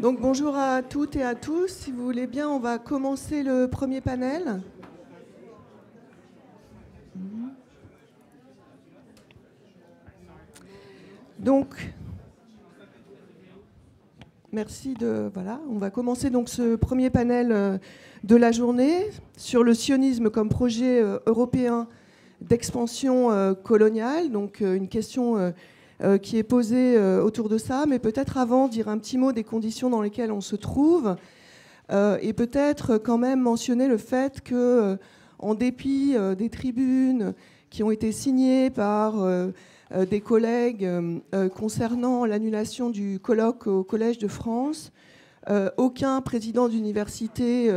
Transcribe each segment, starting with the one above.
Donc bonjour à toutes et à tous. Si vous voulez bien, on va commencer le premier panel. Donc, merci de... Voilà, on va commencer donc ce premier panel de la journée sur le sionisme comme projet européen d'expansion coloniale. Donc une question qui est posée autour de ça, mais peut-être avant dire un petit mot des conditions dans lesquelles on se trouve et peut-être quand même mentionner le fait que, en dépit des tribunes qui ont été signées par des collègues concernant l'annulation du colloque au Collège de France, aucun président d'université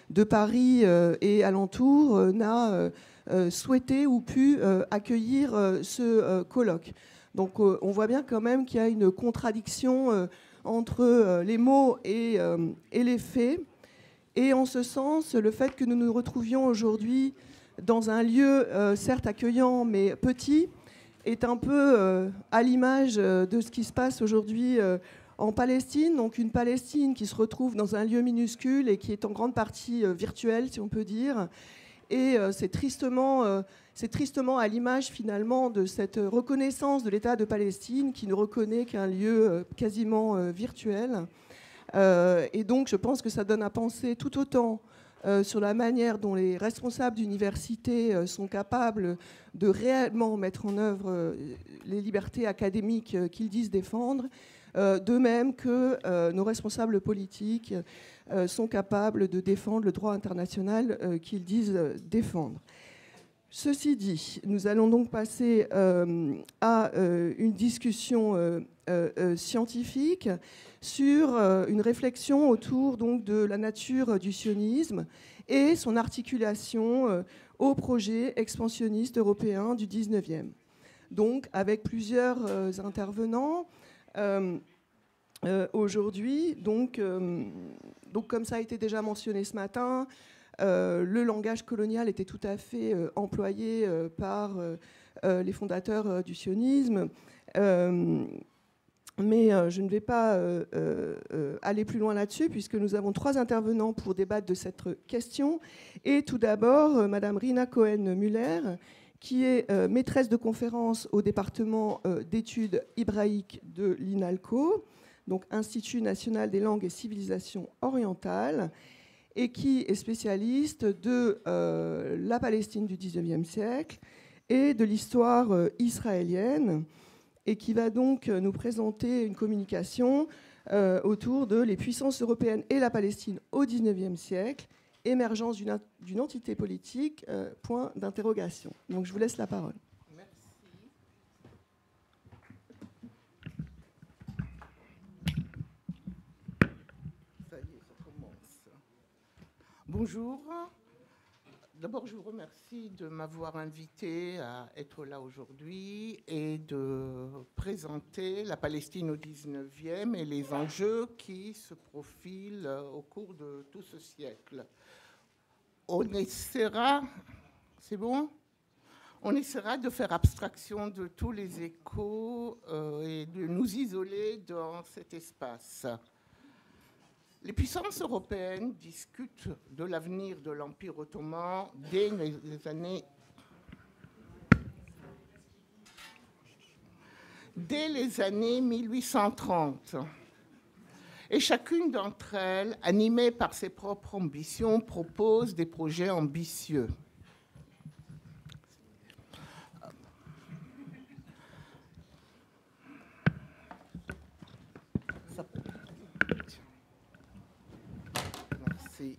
de Paris et alentour n'a souhaité ou pu accueillir ce colloque. Donc on voit bien quand même qu'il y a une contradiction entre les mots et les faits. Et en ce sens, le fait que nous nous retrouvions aujourd'hui dans un lieu certes accueillant mais petit est un peu à l'image de ce qui se passe aujourd'hui en Palestine. Donc une Palestine qui se retrouve dans un lieu minuscule et qui est en grande partie virtuelle, si on peut dire. Et c'est tristement à l'image finalement de cette reconnaissance de l'État de Palestine qui ne reconnaît qu'un lieu quasiment virtuel. Et donc je pense que ça donne à penser tout autant sur la manière dont les responsables d'universités sont capables de réellement mettre en œuvre les libertés académiques qu'ils disent défendre, de même que nos responsables politiques sont capables de défendre le droit international qu'ils disent défendre. Ceci dit, nous allons donc passer à une discussion scientifique sur une réflexion autour donc, de la nature du sionisme et son articulation au projet expansionniste européen du 19e. Donc, avec plusieurs intervenants aujourd'hui, donc, comme ça a été déjà mentionné ce matin, le langage colonial était tout à fait employé par les fondateurs du sionisme. Mais je ne vais pas aller plus loin là-dessus, puisque nous avons 3 intervenants pour débattre de cette question. Et tout d'abord, Madame Rina Cohen-Muller, qui est maîtresse de conférence au département d'études hébraïques de l'INALCO, donc Institut national des langues et civilisations orientales, et qui est spécialiste de la Palestine du XIXe siècle et de l'histoire israélienne, et qui va donc nous présenter une communication autour de les puissances européennes et la Palestine au XIXe siècle, émergence d'une entité politique, point d'interrogation. Donc je vous laisse la parole. Merci. Ça y est, ça commence. Bonjour. D'abord, je vous remercie de m'avoir invité à être là aujourd'hui et de présenter la Palestine au 19e et les enjeux qui se profilent au cours de tout ce siècle. On essaiera, c'est bon ? On essaiera de faire abstraction de tous les échos et de nous isoler dans cet espace. Les puissances européennes discutent de l'avenir de l'Empire ottoman dès les années 1830. Et chacune d'entre elles, animée par ses propres ambitions, propose des projets ambitieux. Merci.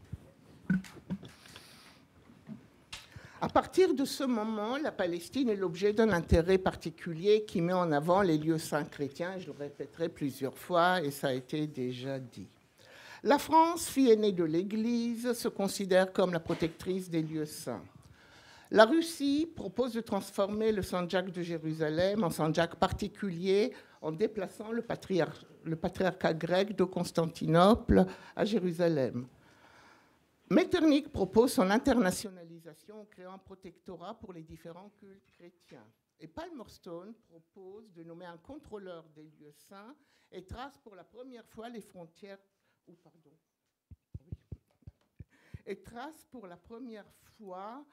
À partir de ce moment, la Palestine est l'objet d'un intérêt particulier qui met en avant les lieux saints chrétiens. Je le répéterai plusieurs fois et ça a été déjà dit. La France, fille aînée de l'Église, se considère comme la protectrice des lieux saints. La Russie propose de transformer le Sandjak de Jérusalem en Sandjak particulier en déplaçant le patriarcat grec de Constantinople à Jérusalem. Metternich propose son internationalisation en créant un protectorat pour les différents cultes chrétiens. Et Palmerston propose de nommer un contrôleur des lieux saints et trace pour la première fois les frontières et trace pour la première fois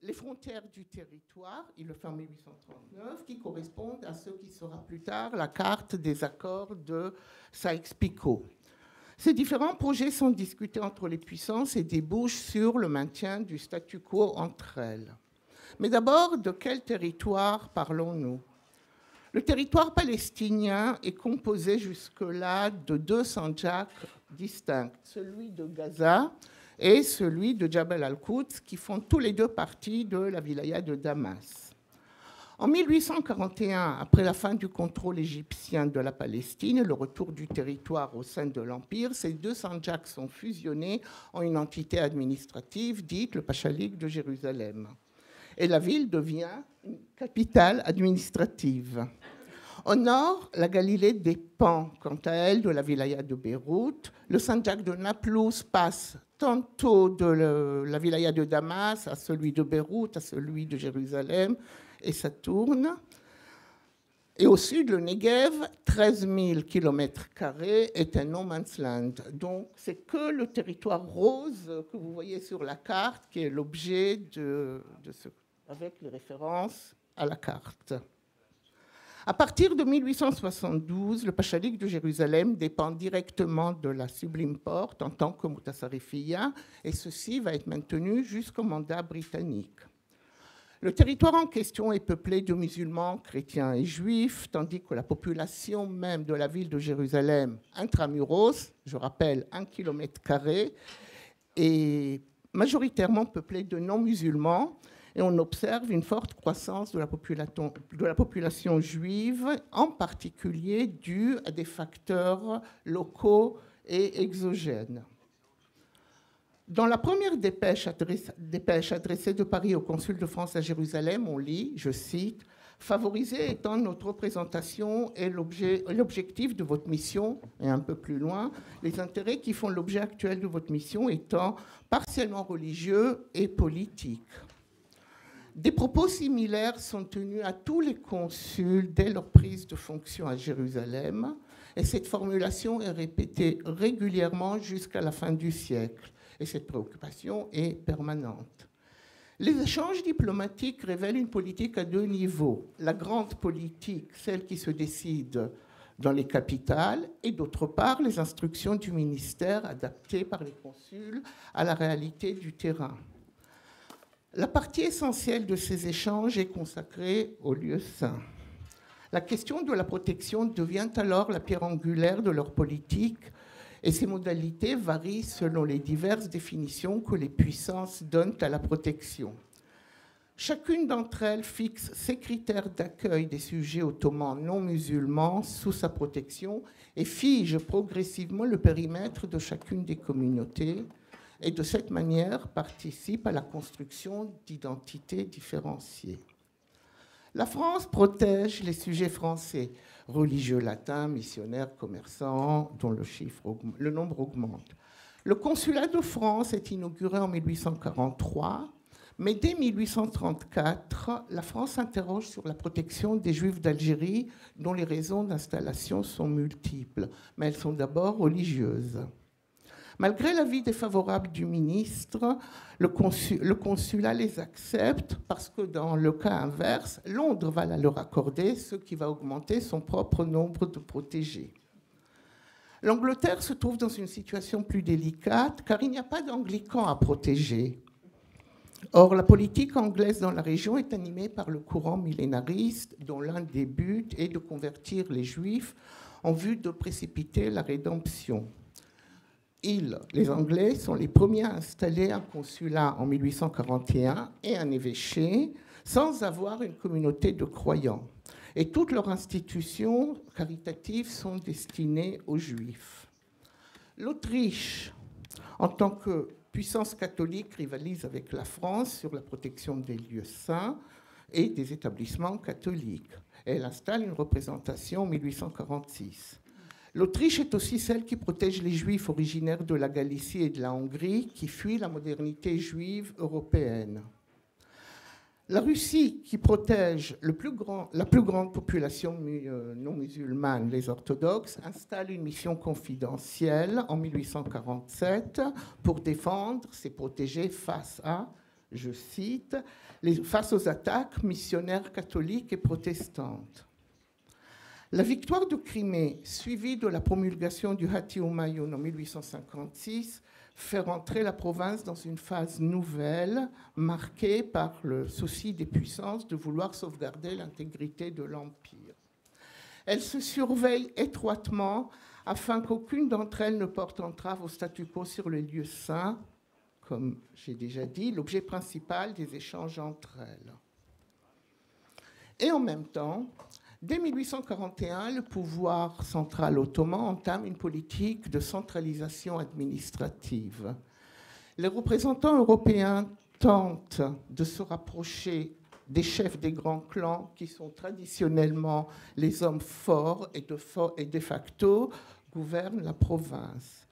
les frontières du territoire, il le fait en 1839, qui correspondent à ce qui sera plus tard la carte des accords de Sykes-Picot. Ces différents projets sont discutés entre les puissances et débouchent sur le maintien du statu quo entre elles. Mais d'abord, de quel territoire parlons-nous ? Le territoire palestinien est composé jusque-là de 2 sandjaks distincts, celui de Gaza et celui de Jabal al-Quds, qui font tous les deux partie de la wilaya de Damas. En 1841, après la fin du contrôle égyptien de la Palestine et le retour du territoire au sein de l'Empire, ces 2 sandjaks sont fusionnés en une entité administrative dite le Pachalik de Jérusalem. Et la ville devient une capitale administrative. Au nord, la Galilée dépend, quant à elle, de la wilaya de Beyrouth. Le sandjak de Naplouse passe tantôt de la wilaya de Damas à celui de Beyrouth, à celui de Jérusalem, et ça tourne. Et au sud, le Negev, 13 000 km² est un no man's land. Donc, c'est que le territoire rose que vous voyez sur la carte qui est l'objet de ce, avec les références à la carte. À partir de 1872, le Pachalik de Jérusalem dépend directement de la Sublime Porte en tant que Mutassarifiya, et ceci va être maintenu jusqu'au mandat britannique. Le territoire en question est peuplé de musulmans, chrétiens et juifs, tandis que la population même de la ville de Jérusalem, intramuros, je rappelle 1 km², est majoritairement peuplée de non-musulmans, et on observe une forte croissance de la population juive, en particulier due à des facteurs locaux et exogènes. Dans la première dépêche adressée de Paris au consul de France à Jérusalem, on lit, je cite, « Favoriser étant notre représentation et l'objectif de votre mission, et un peu plus loin, les intérêts qui font l'objet actuel de votre mission étant partiellement religieux et politiques. » Des propos similaires sont tenus à tous les consuls dès leur prise de fonction à Jérusalem, et cette formulation est répétée régulièrement jusqu'à la fin du siècle, et cette préoccupation est permanente. Les échanges diplomatiques révèlent une politique à 2 niveaux. La grande politique, celle qui se décide dans les capitales, et d'autre part, les instructions du ministère adaptées par les consuls à la réalité du terrain. La partie essentielle de ces échanges est consacrée aux lieux saints. La question de la protection devient alors la pierre angulaire de leur politique, et ces modalités varient selon les diverses définitions que les puissances donnent à la protection. Chacune d'entre elles fixe ses critères d'accueil des sujets ottomans non musulmans sous sa protection et fige progressivement le périmètre de chacune des communautés, et de cette manière participe à la construction d'identités différenciées. La France protège les sujets français, religieux latins, missionnaires, commerçants, dont le nombre augmente. Le consulat de France est inauguré en 1843, mais dès 1834, la France s'interroge sur la protection des Juifs d'Algérie, dont les raisons d'installation sont multiples, mais elles sont d'abord religieuses. Malgré l'avis défavorable du ministre, le consulat les accepte parce que dans le cas inverse, Londres va leur accorder ce qui va augmenter son propre nombre de protégés. L'Angleterre se trouve dans une situation plus délicate car il n'y a pas d'anglicans à protéger. Or, la politique anglaise dans la région est animée par le courant millénariste dont l'un des buts est de convertir les Juifs en vue de précipiter la rédemption. Les Anglais, sont les premiers à installer un consulat en 1841 et un évêché sans avoir une communauté de croyants. Et toutes leurs institutions caritatives sont destinées aux Juifs. L'Autriche, en tant que puissance catholique, rivalise avec la France sur la protection des lieux saints et des établissements catholiques. Elle installe une représentation en 1846. L'Autriche est aussi celle qui protège les Juifs originaires de la Galicie et de la Hongrie qui fuient la modernité juive européenne. La Russie, qui protège la plus grande population non musulmane, les orthodoxes, installe une mission confidentielle en 1847 pour défendre ses protégés face à, je cite, face aux attaques missionnaires catholiques et protestantes. La victoire de Crimée, suivie de la promulgation du Hati Humayun en 1856, fait rentrer la province dans une phase nouvelle, marquée par le souci des puissances de vouloir sauvegarder l'intégrité de l'Empire. Elle se surveille étroitement afin qu'aucune d'entre elles ne porte entrave au statu quo sur les lieux saints, comme j'ai déjà dit, l'objet principal des échanges entre elles. Et en même temps, dès 1841, le pouvoir central ottoman entame une politique de centralisation administrative. Les représentants européens tentent de se rapprocher des chefs des grands clans qui sont traditionnellement les hommes forts et de facto gouvernent la province.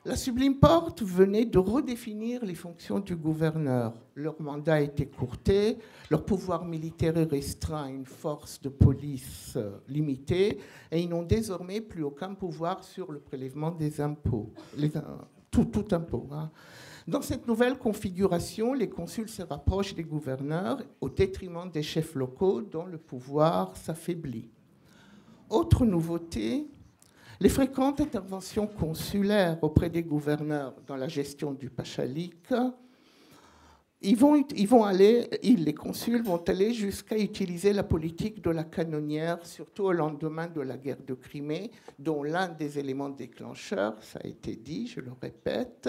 La Sublime Porte venait de redéfinir les fonctions du gouverneur. Leur mandat était écourté, leur pouvoir militaire est restreint à une force de police limitée, et ils n'ont désormais plus aucun pouvoir sur le prélèvement des impôts, tout impôt. Hein. Dans cette nouvelle configuration, les consuls se rapprochent des gouverneurs au détriment des chefs locaux dont le pouvoir s'affaiblit. Autre nouveauté, les fréquentes interventions consulaires auprès des gouverneurs dans la gestion du pachalik, les consuls vont aller jusqu'à utiliser la politique de la canonnière, surtout au lendemain de la guerre de Crimée, dont l'un des éléments déclencheurs, ça a été dit, je le répète,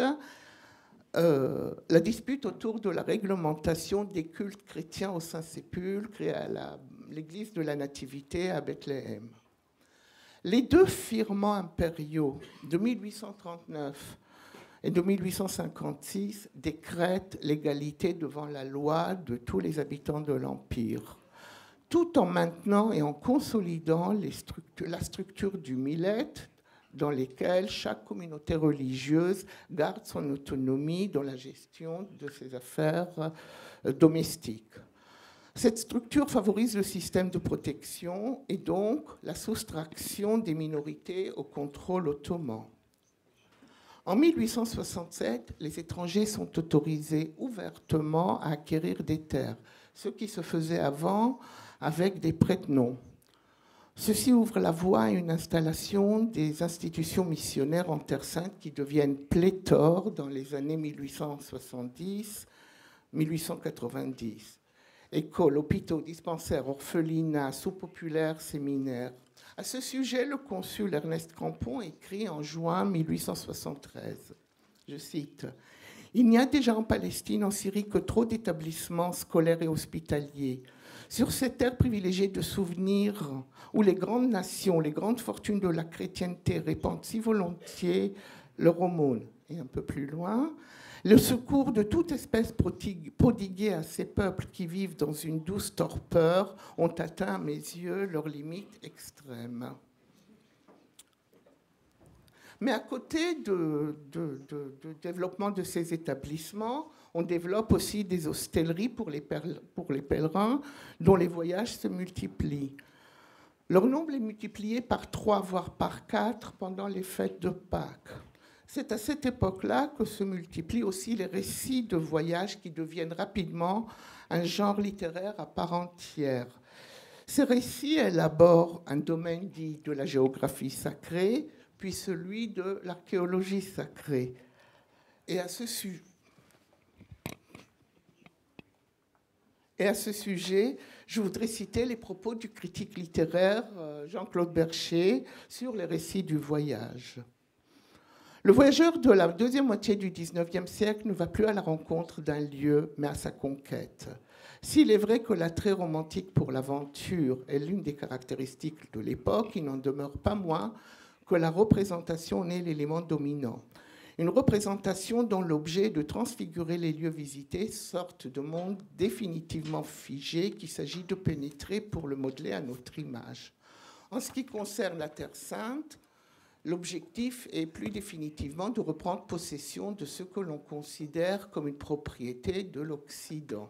la dispute autour de la réglementation des cultes chrétiens au Saint-Sépulcre et à l'église de la Nativité à Bethléem. Les deux firmants impériaux de 1839 et de 1856 décrètent l'égalité devant la loi de tous les habitants de l'Empire, tout en maintenant et en consolidant la structure du millet, dans lesquelles chaque communauté religieuse garde son autonomie dans la gestion de ses affaires domestiques. Cette structure favorise le système de protection et donc la soustraction des minorités au contrôle ottoman. En 1867, les étrangers sont autorisés ouvertement à acquérir des terres, ce qui se faisait avant avec des prête-noms. Ceci ouvre la voie à une installation des institutions missionnaires en Terre Sainte qui deviennent pléthores dans les années 1870-1890. Écoles, hôpitaux, dispensaires, orphelinats, sous-populaires, séminaires. À ce sujet, le consul Ernest Crampon écrit en juin 1873, je cite, « Il n'y a déjà en Palestine, en Syrie, que trop d'établissements scolaires et hospitaliers. Sur ces terres privilégiées de souvenirs où les grandes nations, les grandes fortunes de la chrétienté répandent si volontiers leur aumône. » Et un peu plus loin, le secours de toute espèce prodigué à ces peuples qui vivent dans une douce torpeur ont atteint à mes yeux leurs limites extrêmes. Mais à côté du développement de ces établissements, on développe aussi des hostelleries pour les pèlerins dont les voyages se multiplient. Leur nombre est multiplié par 3, voire par 4 pendant les fêtes de Pâques. C'est à cette époque-là que se multiplient aussi les récits de voyages qui deviennent rapidement un genre littéraire à part entière. Ces récits élaborent un domaine dit de la géographie sacrée, puis celui de l'archéologie sacrée. Et à ce sujet, je voudrais citer les propos du critique littéraire Jean-Claude Bercher sur les récits du voyage. Le voyageur de la deuxième moitié du XIXe siècle ne va plus à la rencontre d'un lieu, mais à sa conquête. S'il est vrai que l'attrait romantique pour l'aventure est l'une des caractéristiques de l'époque, il n'en demeure pas moins que la représentation en est l'élément dominant. Une représentation dont l'objet est de transfigurer les lieux visités, sorte de monde définitivement figé qu'il s'agit de pénétrer pour le modeler à notre image. En ce qui concerne la Terre Sainte, l'objectif est plus définitivement de reprendre possession de ce que l'on considère comme une propriété de l'Occident.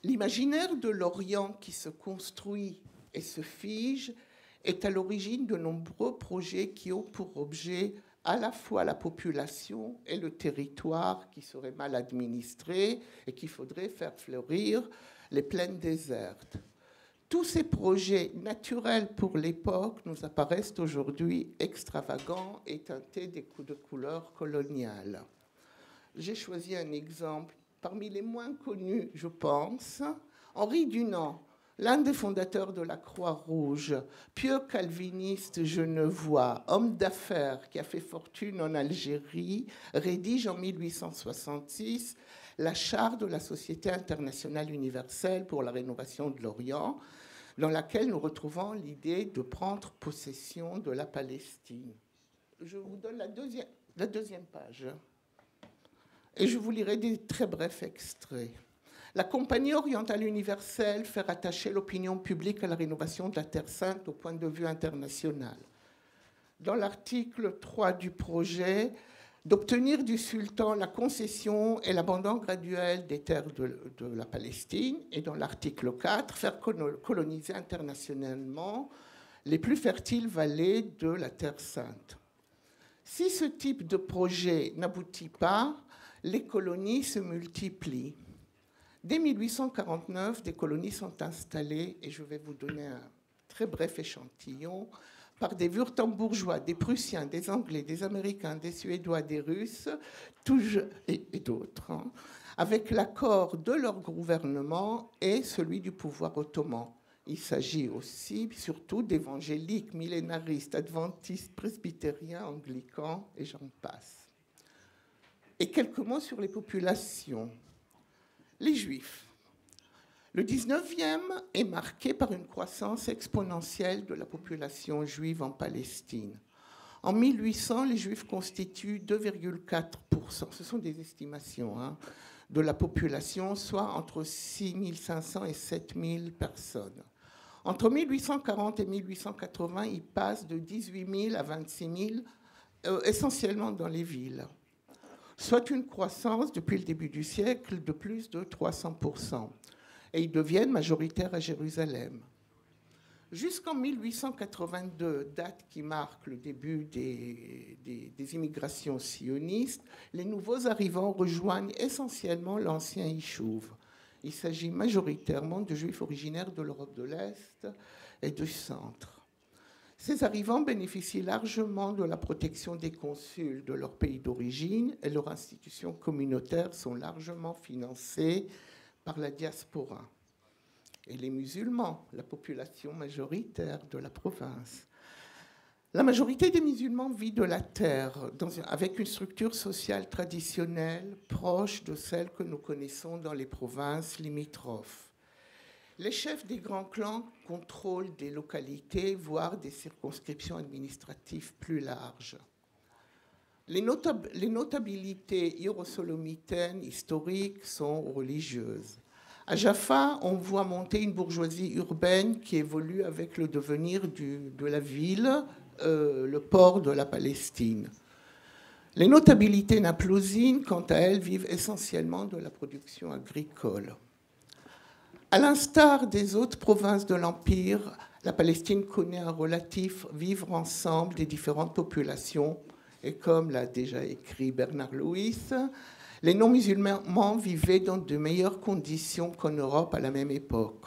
L'imaginaire de l'Orient qui se construit et se fige est à l'origine de nombreux projets qui ont pour objet à la fois la population et le territoire qui serait mal administré et qu'il faudrait faire fleurir les plaines désertes. Tous ces projets naturels pour l'époque nous apparaissent aujourd'hui extravagants et teintés de couleurs coloniales. J'ai choisi un exemple parmi les moins connus, je pense. Henri Dunant, l'un des fondateurs de la Croix-Rouge, pieux calviniste genevois, homme d'affaires qui a fait fortune en Algérie, rédige en 1866 la charte de la Société internationale universelle pour la rénovation de l'Orient, dans laquelle nous retrouvons l'idée de prendre possession de la Palestine. Je vous donne la deuxième page. Et je vous lirai des très brefs extraits. La Compagnie orientale universelle fait rattacher l'opinion publique à la rénovation de la Terre sainte au point de vue international. Dans l'article 3 du projet, d'obtenir du sultan la concession et l'abandon graduel des terres de la Palestine, et dans l'article 4, faire coloniser internationalement les plus fertiles vallées de la Terre sainte. Si ce type de projet n'aboutit pas, les colonies se multiplient. Dès 1849, des colonies sont installées, et je vais vous donner un très bref échantillon, par des Wurtembourgeois, des Prussiens, des Anglais, des Américains, des Suédois, des Russes, et d'autres, avec l'accord de leur gouvernement et celui du pouvoir ottoman. Il s'agit aussi, surtout, d'évangéliques, millénaristes, adventistes, presbytériens, anglicans, et j'en passe. Et quelques mots sur les populations. Les Juifs. Le 19e est marqué par une croissance exponentielle de la population juive en Palestine. En 1800, les Juifs constituent 2,4%, ce sont des estimations, de la population, soit entre 6 500 et 7 000 personnes. Entre 1840 et 1880, ils passent de 18 000 à 26 000, essentiellement dans les villes, soit une croissance depuis le début du siècle de plus de 300%. Et ils deviennent majoritaires à Jérusalem. Jusqu'en 1882, date qui marque le début des immigrations sionistes, les nouveaux arrivants rejoignent essentiellement l'ancien Yishuv. Il s'agit majoritairement de Juifs originaires de l'Europe de l'Est et du Centre. Ces arrivants bénéficient largement de la protection des consuls de leur pays d'origine et leurs institutions communautaires sont largement financées par la diaspora. Et les musulmans, la population majoritaire de la province. La majorité des musulmans vit de la terre, avec une structure sociale traditionnelle proche de celle que nous connaissons dans les provinces limitrophes. Les chefs des grands clans contrôlent des localités, voire des circonscriptions administratives plus larges. Les notabilités hiérosolomitaines historiques sont religieuses. À Jaffa, on voit monter une bourgeoisie urbaine qui évolue avec le devenir de la ville, le port de la Palestine. Les notabilités naplousines, quant à elles, vivent essentiellement de la production agricole. À l'instar des autres provinces de l'Empire, la Palestine connaît un relatif vivre ensemble des différentes populations. Et comme l'a déjà écrit Bernard Lewis, les non-musulmans vivaient dans de meilleures conditions qu'en Europe à la même époque.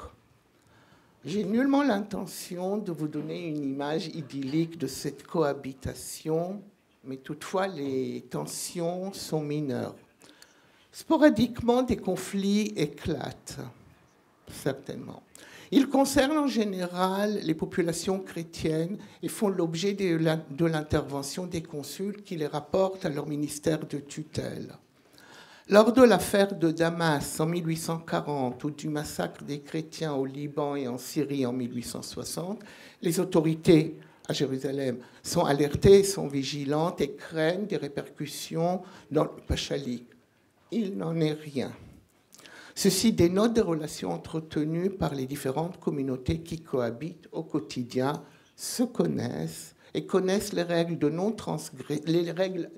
J'ai nullement l'intention de vous donner une image idyllique de cette cohabitation, mais toutefois les tensions sont mineures. Sporadiquement, des conflits éclatent, certainement. Ils concernent en général les populations chrétiennes et font l'objet de l'intervention des consuls qui les rapportent à leur ministère de tutelle. Lors de l'affaire de Damas en 1840 ou du massacre des chrétiens au Liban et en Syrie en 1860, les autorités à Jérusalem sont alertées, sont vigilantes et craignent des répercussions dans le Pachalik. Il n'en est rien. Ceci dénote des relations entretenues par les différentes communautés qui cohabitent au quotidien, se connaissent et connaissent les règles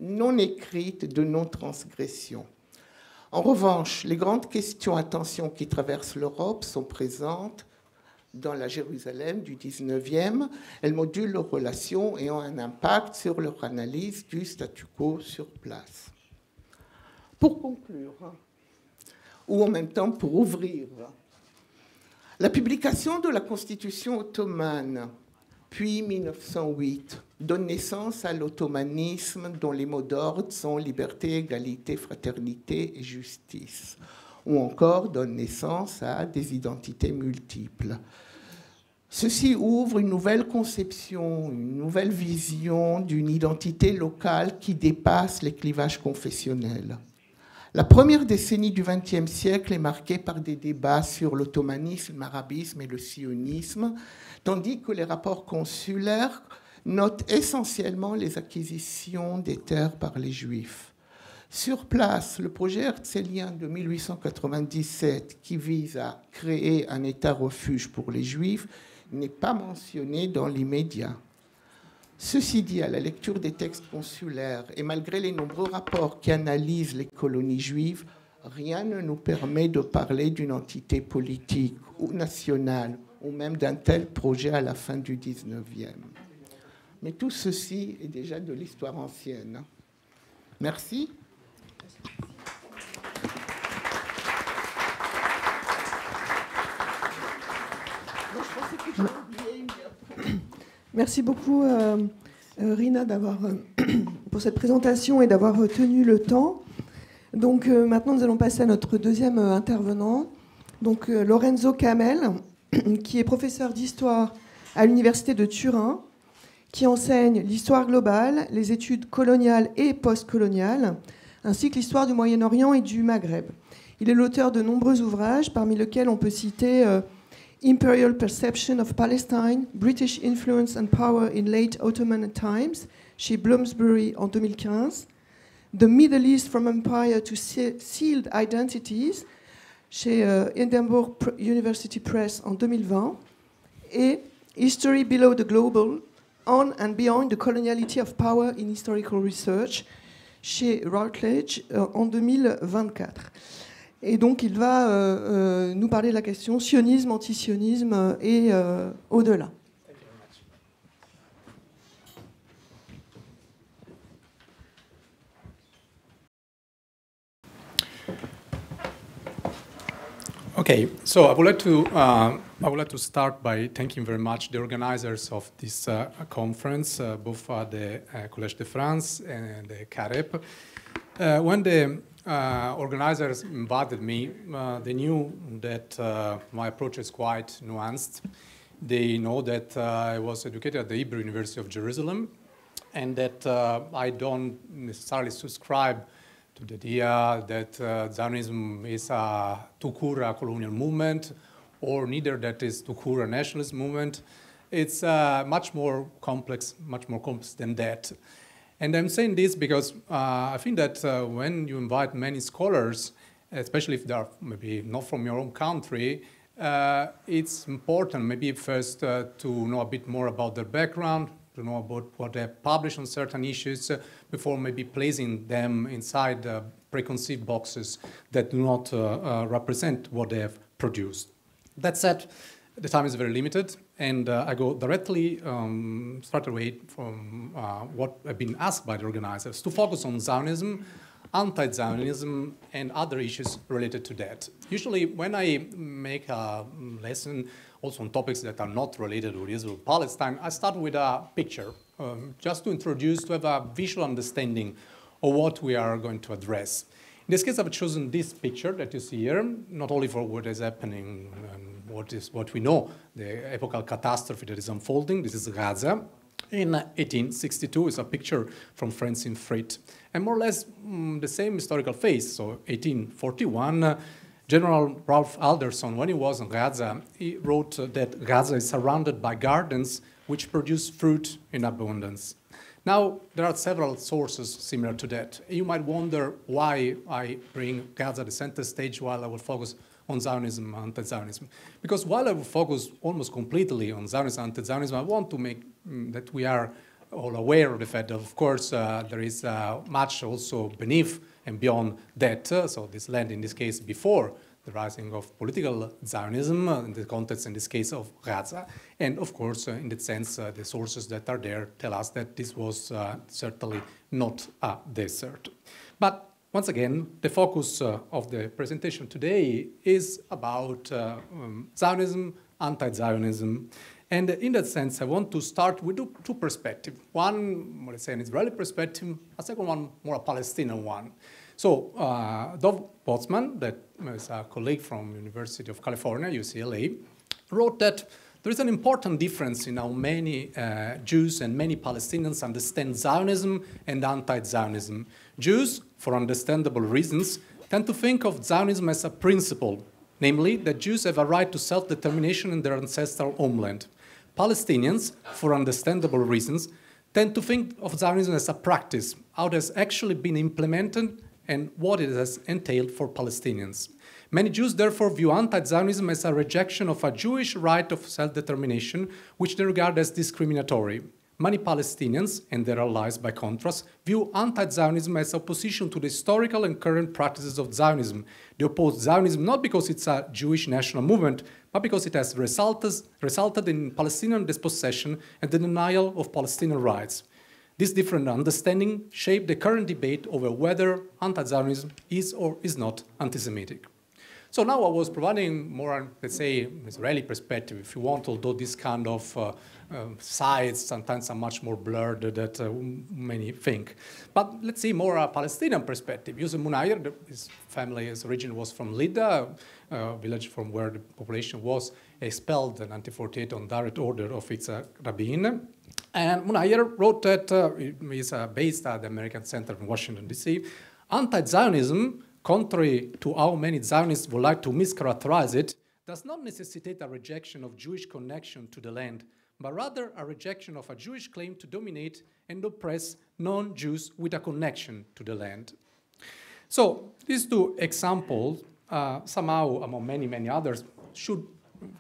non écrites de non-transgression. En revanche, les grandes questions à tension qui traversent l'Europe sont présentes dans la Jérusalem du 19e. Elles modulent leurs relations et ont un impact sur leur analyse du statu quo sur place. Pour conclure, ou en même temps pour ouvrir, la publication de la Constitution ottomane, puis 1908, donne naissance à l'ottomanisme dont les mots d'ordre sont liberté, égalité, fraternité et justice, ou encore donne naissance à des identités multiples. Ceci ouvre une nouvelle conception, une nouvelle vision d'une identité locale qui dépasse les clivages confessionnels. La première décennie du XXe siècle est marquée par des débats sur l'ottomanisme, l'arabisme et le sionisme, tandis que les rapports consulaires notent essentiellement les acquisitions des terres par les Juifs. Sur place, le projet herzélien de 1897, qui vise à créer un État refuge pour les Juifs, n'est pas mentionné dans l'immédiat. Ceci dit, à la lecture des textes consulaires et malgré les nombreux rapports qui analysent les colonies juives, rien ne nous permet de parler d'une entité politique ou nationale ou même d'un tel projet à la fin du XIXe. Mais tout ceci est déjà de l'histoire ancienne. Merci. Merci beaucoup, Rina, pour cette présentation et d'avoir tenu le temps. Donc, maintenant, nous allons passer à notre deuxième intervenant, donc Lorenzo Camel, qui est professeur d'histoire à l'Université de Turin, qui enseigne l'histoire globale, les études coloniales et postcoloniales, ainsi que l'histoire du Moyen-Orient et du Maghreb. Il est l'auteur de nombreux ouvrages, parmi lesquels on peut citer Imperial Perception of Palestine, British Influence and Power in Late Ottoman Times, chez Bloomsbury en 2015, The Middle East from Empire to Sealed Identities, chez Edinburgh University Press en 2020, et History Below the Global, On and Beyond the Coloniality of Power in Historical Research, chez Routledge en 2024. Et donc, il va nous parler de la question sionisme, antisionisme et au-delà. Okay, so I would like to start by thanking very much the organizers of this conference, both the Collège de France and the CAREP. When the organizers invited me, they knew that my approach is quite nuanced. They know that I was educated at the Hebrew University of Jerusalem, and that I don't necessarily subscribe to the idea that Zionism is a tout-court colonial movement, or neither that is tout-court a nationalist movement. It's much more complex than that. And I'm saying this because I think that when you invite many scholars, especially if they are maybe not from your own country, it's important maybe first to know a bit more about their background, to know about what they have published on certain issues before maybe placing them inside preconceived boxes that do not represent what they have produced. That said, the time is very limited, and I go directly, straight away from what I've been asked by the organizers, to focus on Zionism, anti-Zionism, and other issues related to that. Usually, when I make a lesson also on topics that are not related with Israel-Palestine, I start with a picture, just to introduce, to have a visual understanding of what we are going to address. In this case, I've chosen this picture that you see here, not only for what is happening and what we know, the epochal catastrophe that is unfolding. This is Gaza. In 1862 is a picture from Francine Frit. And more or less the same historical phase. So 1841, General Ralph Alderson, when he was in Gaza, he wrote that Gaza is surrounded by gardens which produce fruit in abundance. Now, there are several sources similar to that. You might wonder why I bring Gaza to the center stage while I will focus on Zionism and anti-Zionism. Because while I will focus almost completely on Zionism and anti-Zionism, I want to make that we are all aware of the fact that, of course, there is much also beneath and beyond that. So this land, in this case, before the rising of political Zionism, in the context, in this case, of Gaza. And, of course, in that sense, the sources that are there tell us that this was certainly not a desert. But once again, the focus of the presentation today is about Zionism, anti-Zionism. And in that sense, I want to start with two perspectives. One, let's say, an Israeli perspective, a second one, more a Palestinian one. So Dov Botzman, that is a colleague from University of California, UCLA, wrote that there is an important difference in how many Jews and many Palestinians understand Zionism and anti-Zionism. Jews, for understandable reasons, tend to think of Zionism as a principle, namely that Jews have a right to self-determination in their ancestral homeland. Palestinians, for understandable reasons, tend to think of Zionism as a practice, how it has actually been implemented and what it has entailed for Palestinians. Many Jews therefore view anti-Zionism as a rejection of a Jewish right of self-determination, which they regard as discriminatory. Many Palestinians, and their allies by contrast, view anti-Zionism as opposition to the historical and current practices of Zionism. They oppose Zionism not because it's a Jewish national movement, but because it has resulted in Palestinian dispossession and the denial of Palestinian rights. This different understanding shaped the current debate over whether anti-Zionism is or is not anti-Semitic. So now I was providing more, let's say, Israeli perspective, if you want, although this kind of sides sometimes are much more blurred than many think. But let's see more a Palestinian perspective. Yusuf Munayyer, his family, his origin was from Lida, a village from where the population was expelled in 1948 on direct order of its rabbin. And Munayyer wrote that he's based at the American Center in Washington, D.C. Anti-Zionism, contrary to how many Zionists would like to mischaracterize it, does not necessitate a rejection of Jewish connection to the land, but rather a rejection of a Jewish claim to dominate and oppress non-Jews with a connection to the land. So these two examples, somehow among many, many others, should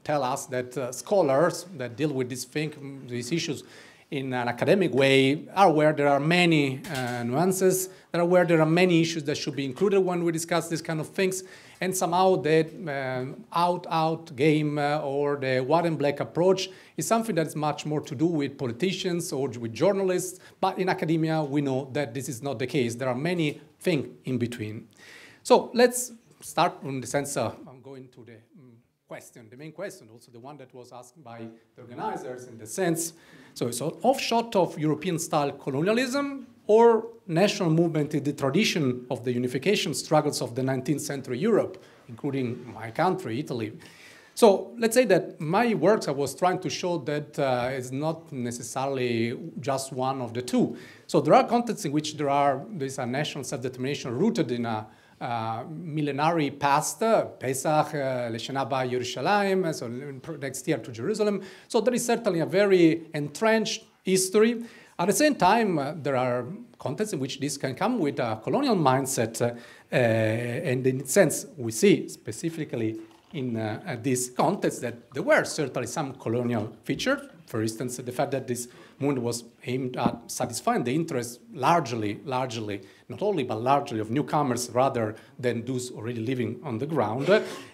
tell us that scholars that deal with these issues in an academic way are aware there are many nuances, they're aware there are many issues that should be included when we discuss these kind of things, and somehow the out game or the white and black approach is something that is much more to do with politicians or with journalists, but in academia we know that this is not the case. There are many things in between. So let's start in the sense I'm going to the question, the main question, also the one that was asked by the organizers in the sense, so it's an offshoot of European-style colonialism or national movement in the tradition of the unification struggles of the 19th century Europe, including my country, Italy. So let's say that my works, I was trying to show that it's not necessarily just one of the two. So there are contexts in which there's a national self-determination rooted in a millenary past, Pesach, Leshana Haba Yerushalayim, so next year to Jerusalem. So there is certainly a very entrenched history. At the same time, there are contexts in which this can come with a colonial mindset, and in a sense, we see specifically in this context that there were certainly some colonial features. For instance, the fact that this movement was aimed at satisfying the interests largely, not only, but largely of newcomers rather than those already living on the ground.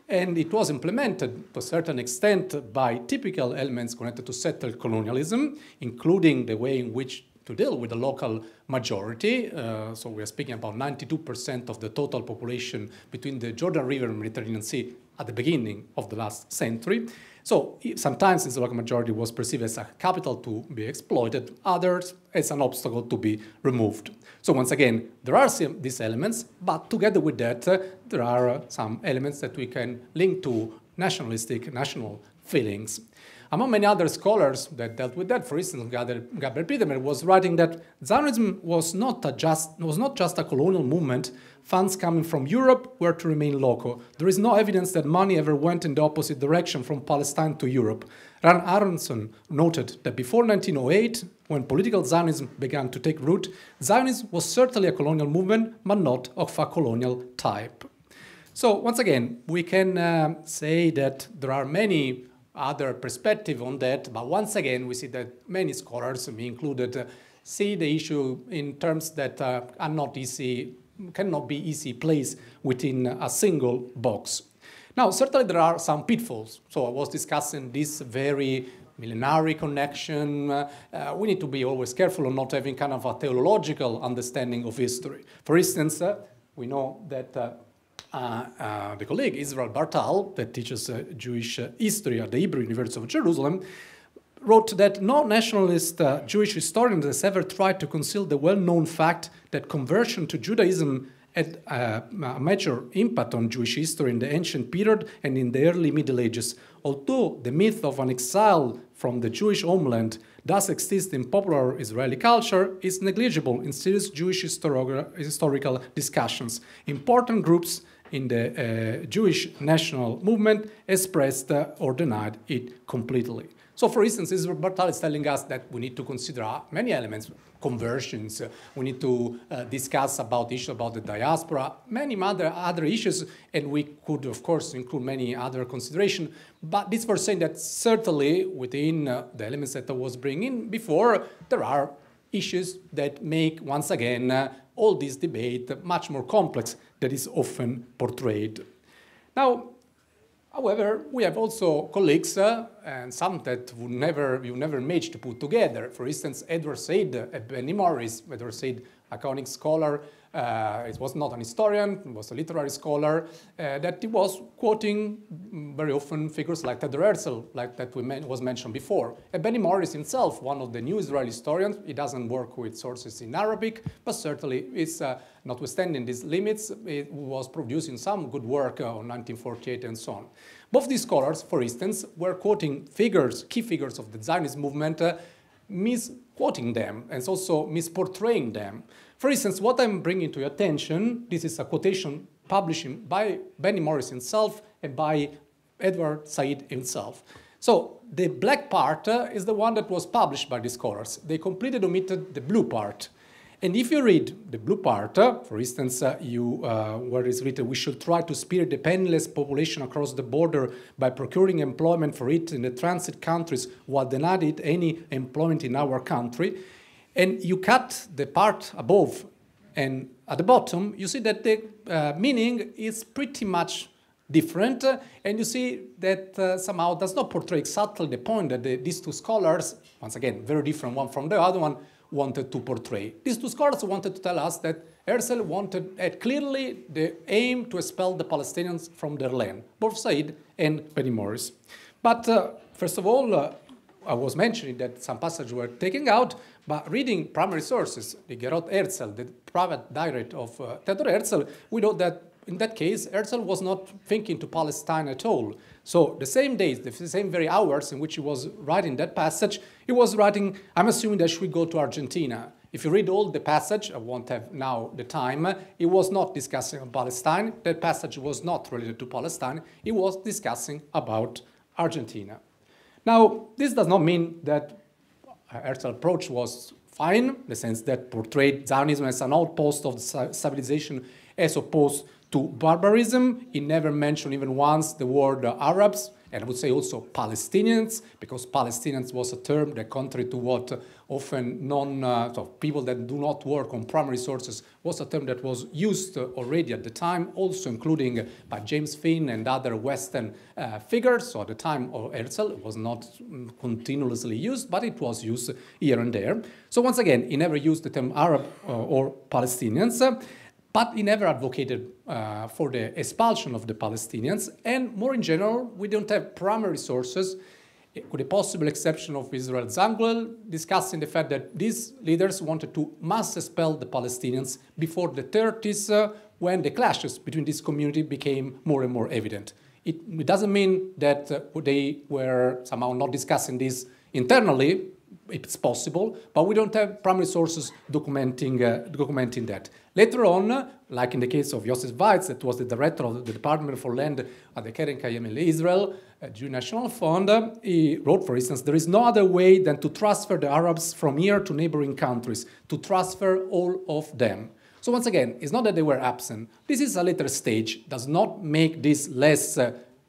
And it was implemented to a certain extent by typical elements connected to settled colonialism, including the way in which to deal with the local majority. So we are speaking about 92% of the total population between the Jordan River and Mediterranean Sea at the beginning of the last century. So sometimes this local majority was perceived as a capital to be exploited, others as an obstacle to be removed. So once again, there are these elements, but together with that, there are some elements that we can link to national feelings. Among many other scholars that dealt with that, for instance, Gabriel Biederman was writing that Zionism was not just a colonial movement. Funds coming from Europe were to remain local. There is no evidence that money ever went in the opposite direction from Palestine to Europe. Ran Aronson noted that before 1908, when political Zionism began to take root, Zionism was certainly a colonial movement, but not of a colonial type. So once again, we can say that there are many other perspectives on that, but once again, we see that many scholars, me included, see the issue in terms that are not easy, cannot be easy placed within a single box. Now, certainly there are some pitfalls. So I was discussing this very millenary connection. We need to be always careful on not having kind of a theological understanding of history. For instance, we know that the colleague Israel Bartal, that teaches Jewish history at the Hebrew University of Jerusalem, wrote that no nationalist Jewish historian has ever tried to conceal the well-known fact that conversion to Judaism had a major impact on Jewish history in the ancient period and in the early Middle Ages. Although the myth of an exile from the Jewish homeland does exist in popular Israeli culture, is negligible in serious Jewish historical discussions. Important groups in the Jewish national movement expressed or denied it completely. So, for instance, Israel Bartal is telling us that we need to consider many elements, conversions, we need to discuss about issues about the diaspora, many other issues, and we could, of course, include many other considerations. But this for saying that certainly within the elements that I was bringing before, there are issues that make, once again, all this debate much more complex than is often portrayed. Now, however, we have also colleagues, and some that you never managed to put together. For instance, Edward Said, Benny Morris, Edward Said, a conic scholar, it was not an historian, he was a literary scholar, that he was quoting very often figures like Theodor Herzl, like that was mentioned before. And Benny Morris himself, one of the new Israeli historians, he doesn't work with sources in Arabic, but certainly it's, notwithstanding these limits, it was producing some good work on 1948 and so on. Both these scholars, for instance, were quoting figures, key figures of the Zionist movement, misquoting them and also misportraying them. For instance, what I'm bringing to your attention, this is a quotation published by Benny Morris himself and by Edward Said himself. So the black part is the one that was published by the scholars. They completely omitted the blue part. And if you read the blue part, for instance, where it's written, we should try to spirit the penniless population across the border by procuring employment for it in the transit countries while denying it any employment in our country. And you cut the part above and at the bottom, you see that the meaning is pretty much different. And you see that somehow does not portray exactly the point that these two scholars, once again, very different one from the other one, wanted to portray. These two scholars wanted to tell us that Herzl wanted clearly the aim to expel the Palestinians from their land, both Said and Benny Morris. But first of all, I was mentioning that some passages were taken out, but reading primary sources, the Gerot Herzl, the private diary of Theodor Herzl, we know that in that case, Herzl was not thinking to Palestine at all. So the same days, the same very hours in which he was writing that passage, he was writing, I'm assuming that we go to Argentina. If you read all the passage, I won't have now the time, he was not discussing Palestine. That passage was not related to Palestine. He was discussing about Argentina. Now, this does not mean that Herzl's approach was fine, in the sense that portrayed Zionism as an outpost of civilization as opposed to barbarism. He never mentioned even once the word Arabs, and I would say also Palestinians, because Palestinians was a term that, contrary to what often people that do not work on primary sources, was a term that was used already at the time, also including by James Finn and other Western figures. So at the time of Herzl, it was not continuously used, but it was used here and there. So once again, he never used the term Arab or Palestinians. But he never advocated for the expulsion of the Palestinians. And more in general, we don't have primary sources, with a possible exception of Israel Zangwill, discussing the fact that these leaders wanted to mass expel the Palestinians before the 30s, when the clashes between this community became more and more evident. It doesn't mean that they were somehow not discussing this internally. It's possible, but we don't have primary sources documenting that. Later on, like in the case of Yosef Weitz, that was the director of the Department for Land at the Keren Kayem Israel, Jewish National Fund, he wrote, for instance, there is no other way than to transfer the Arabs from here to neighboring countries, to transfer all of them. So once again, it's not that they were absent. This is a later stage, does not make this less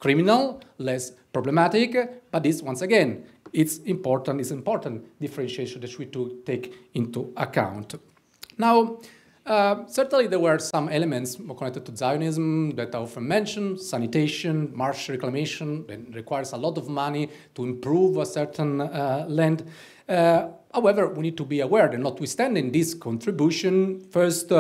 criminal, less problematic, but this, once again, it's important differentiation that we to take into account. Now, certainly there were some elements more connected to Zionism that I often mentioned: sanitation, marsh reclamation, that requires a lot of money to improve a certain land. However, we need to be aware that notwithstanding this contribution, first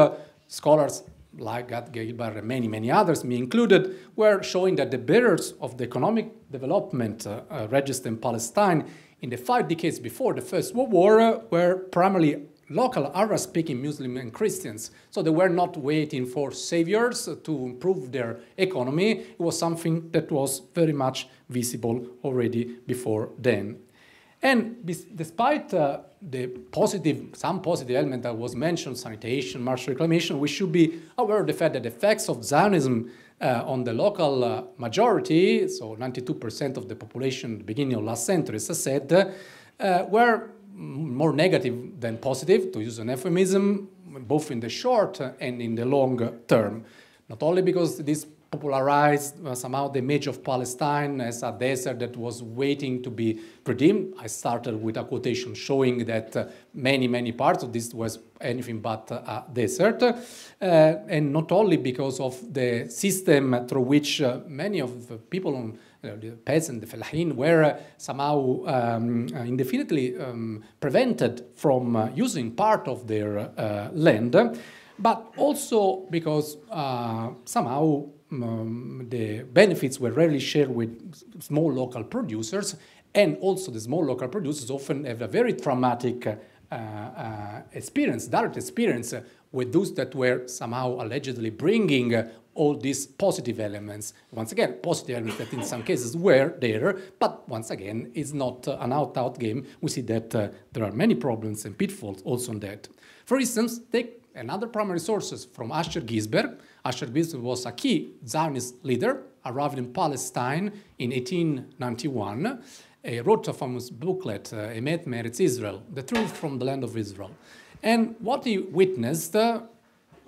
scholars like Gad Gilbert and many others, me included, were showing that the barriers of the economic development registered in Palestine in the 5 decades before the First World War were primarily local Arab-speaking Muslims and Christians. So they were not waiting for saviors to improve their economy. It was something that was very much visible already before then. And despite some positive element that was mentioned, sanitation, marsh reclamation, we should be aware of the fact that the effects of Zionism on the local majority, so 92% of the population at the beginning of last century, as I said, were more negative than positive, to use an euphemism, both in the short and in the long term. Not only because this popularized somehow the image of Palestine as a desert that was waiting to be redeemed. I started with a quotation showing that many parts of this was anything but a desert. And not only because of the system through which many of the people, the peasants, the fellahin, were somehow indefinitely prevented from using part of their land, but also because somehow the benefits were rarely shared with small local producers, and also the small local producers often have a very traumatic experience, direct experience with those that were somehow allegedly bringing all these positive elements. Once again, positive elements that in some cases were there, but once again, it's not an out-out game. We see that there are many problems and pitfalls also on that. For instance, take another primary sources from Asher Gisberg. Asher Gisberg was a key Zionist leader, arrived in Palestine in 1891. He wrote a famous booklet, Emet Meretz Israel, The Truth from the Land of Israel. And what he witnessed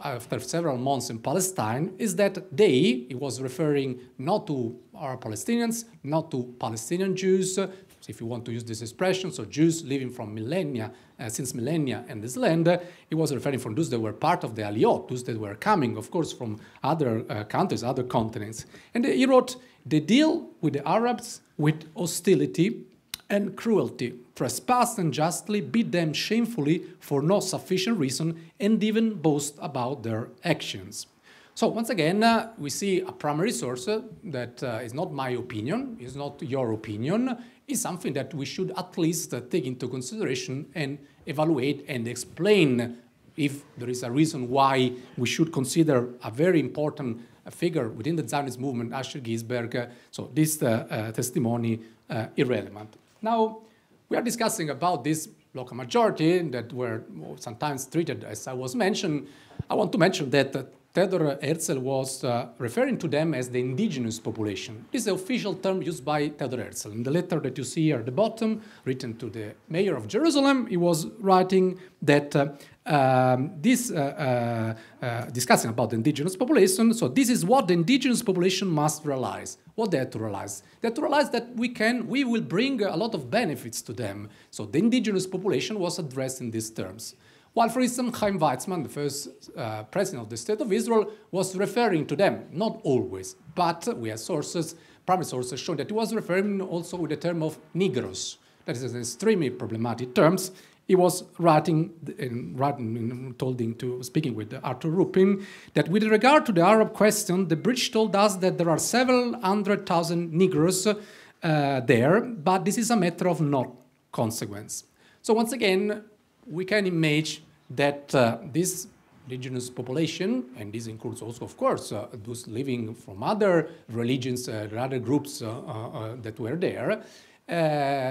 after several months in Palestine is that he was referring not to Arab Palestinians, not to Palestinian Jews, if you want to use this expression, so Jews living from millennia, since millennia in this land, he was referring from those that were part of the Aliyot, those that were coming, of course, from other countries, other continents. And he wrote, they deal with the Arabs with hostility and cruelty, trespass unjustly, beat them shamefully for no sufficient reason, and even boast about their actions. So once again, we see a primary source that is not my opinion, is not your opinion, is something that we should at least take into consideration and evaluate and explain if there is a reason why we should consider a very important figure within the Zionist movement, Asher Gisberg, so this testimony irrelevant. Now, we are discussing about this local majority that were sometimes treated, as I was mentioned. I want to mention that Theodor Herzl was referring to them as the indigenous population. This is the official term used by Theodor Herzl. In the letter that you see here at the bottom, written to the mayor of Jerusalem, he was writing that discussing about the indigenous population, so this is what the indigenous population must realize. What they have to realize? They have to realize that we will bring a lot of benefits to them. So the indigenous population was addressed in these terms. While, for instance, Chaim Weizmann, the first president of the State of Israel, was referring to them, not always, but we have sources, primary sources, showing that he was referring also with the term of Negros. That is an extremely problematic term. He was speaking with Arthur Rupin, that with regard to the Arab question, the British told us that there are several 100,000 Negroes there, but this is a matter of no consequence. So once again, we can imagine that this indigenous population, and this includes also, of course, those living from other religions, other groups that were there.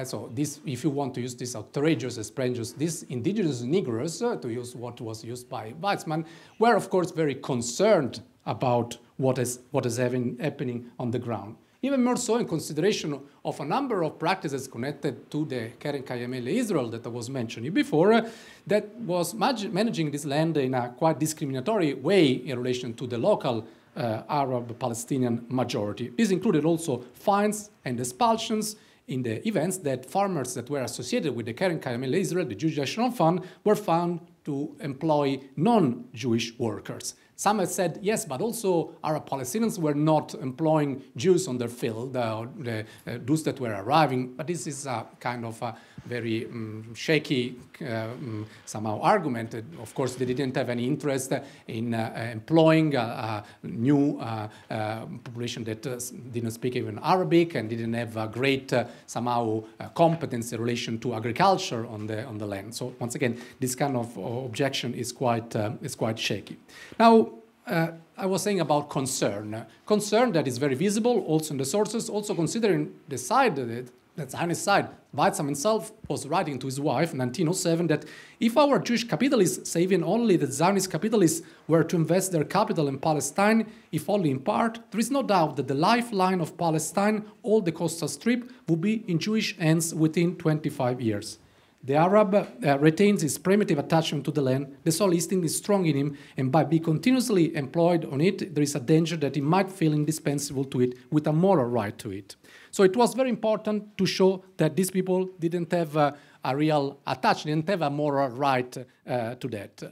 So this, if you want to use this outrageous expression, these indigenous Negroes, to use what was used by Weizmann, were, of course, very concerned about what is happening on the ground. Even more so in consideration of a number of practices connected to the Keren Kayamel Israel that I was mentioning before, that was managing this land in a quite discriminatory way in relation to the local Arab-Palestinian majority. This included also fines and expulsions in the events that farmers that were associated with the Keren Kayemet Israel, the Jewish National Fund, were found to employ non-Jewish workers. Some have said, yes, but also Arab Palestinians were not employing Jews on their field, those that were arriving. But this is a kind of a very shaky, somehow argument. Of course, they didn't have any interest in employing a new population that didn't speak even Arabic and didn't have a great, somehow, competence in relation to agriculture on the land. So once again, this kind of objection is quite shaky. Now, I was saying about concern. Concern that is very visible also in the sources, also considering the side of it, the Zionist side. Weizmann himself was writing to his wife in 1907 that if our Jewish capitalists, say even only the Zionist capitalists, were to invest their capital in Palestine, if only in part, there is no doubt that the lifeline of Palestine, all the coastal strip, would be in Jewish hands within 25 years. The Arab retains his primitive attachment to the land, the soul instinct is strong in him, and by being continuously employed on it, there is a danger that he might feel indispensable to it with a moral right to it. So it was very important to show that these people didn't have a real attachment, didn't have a moral right to that.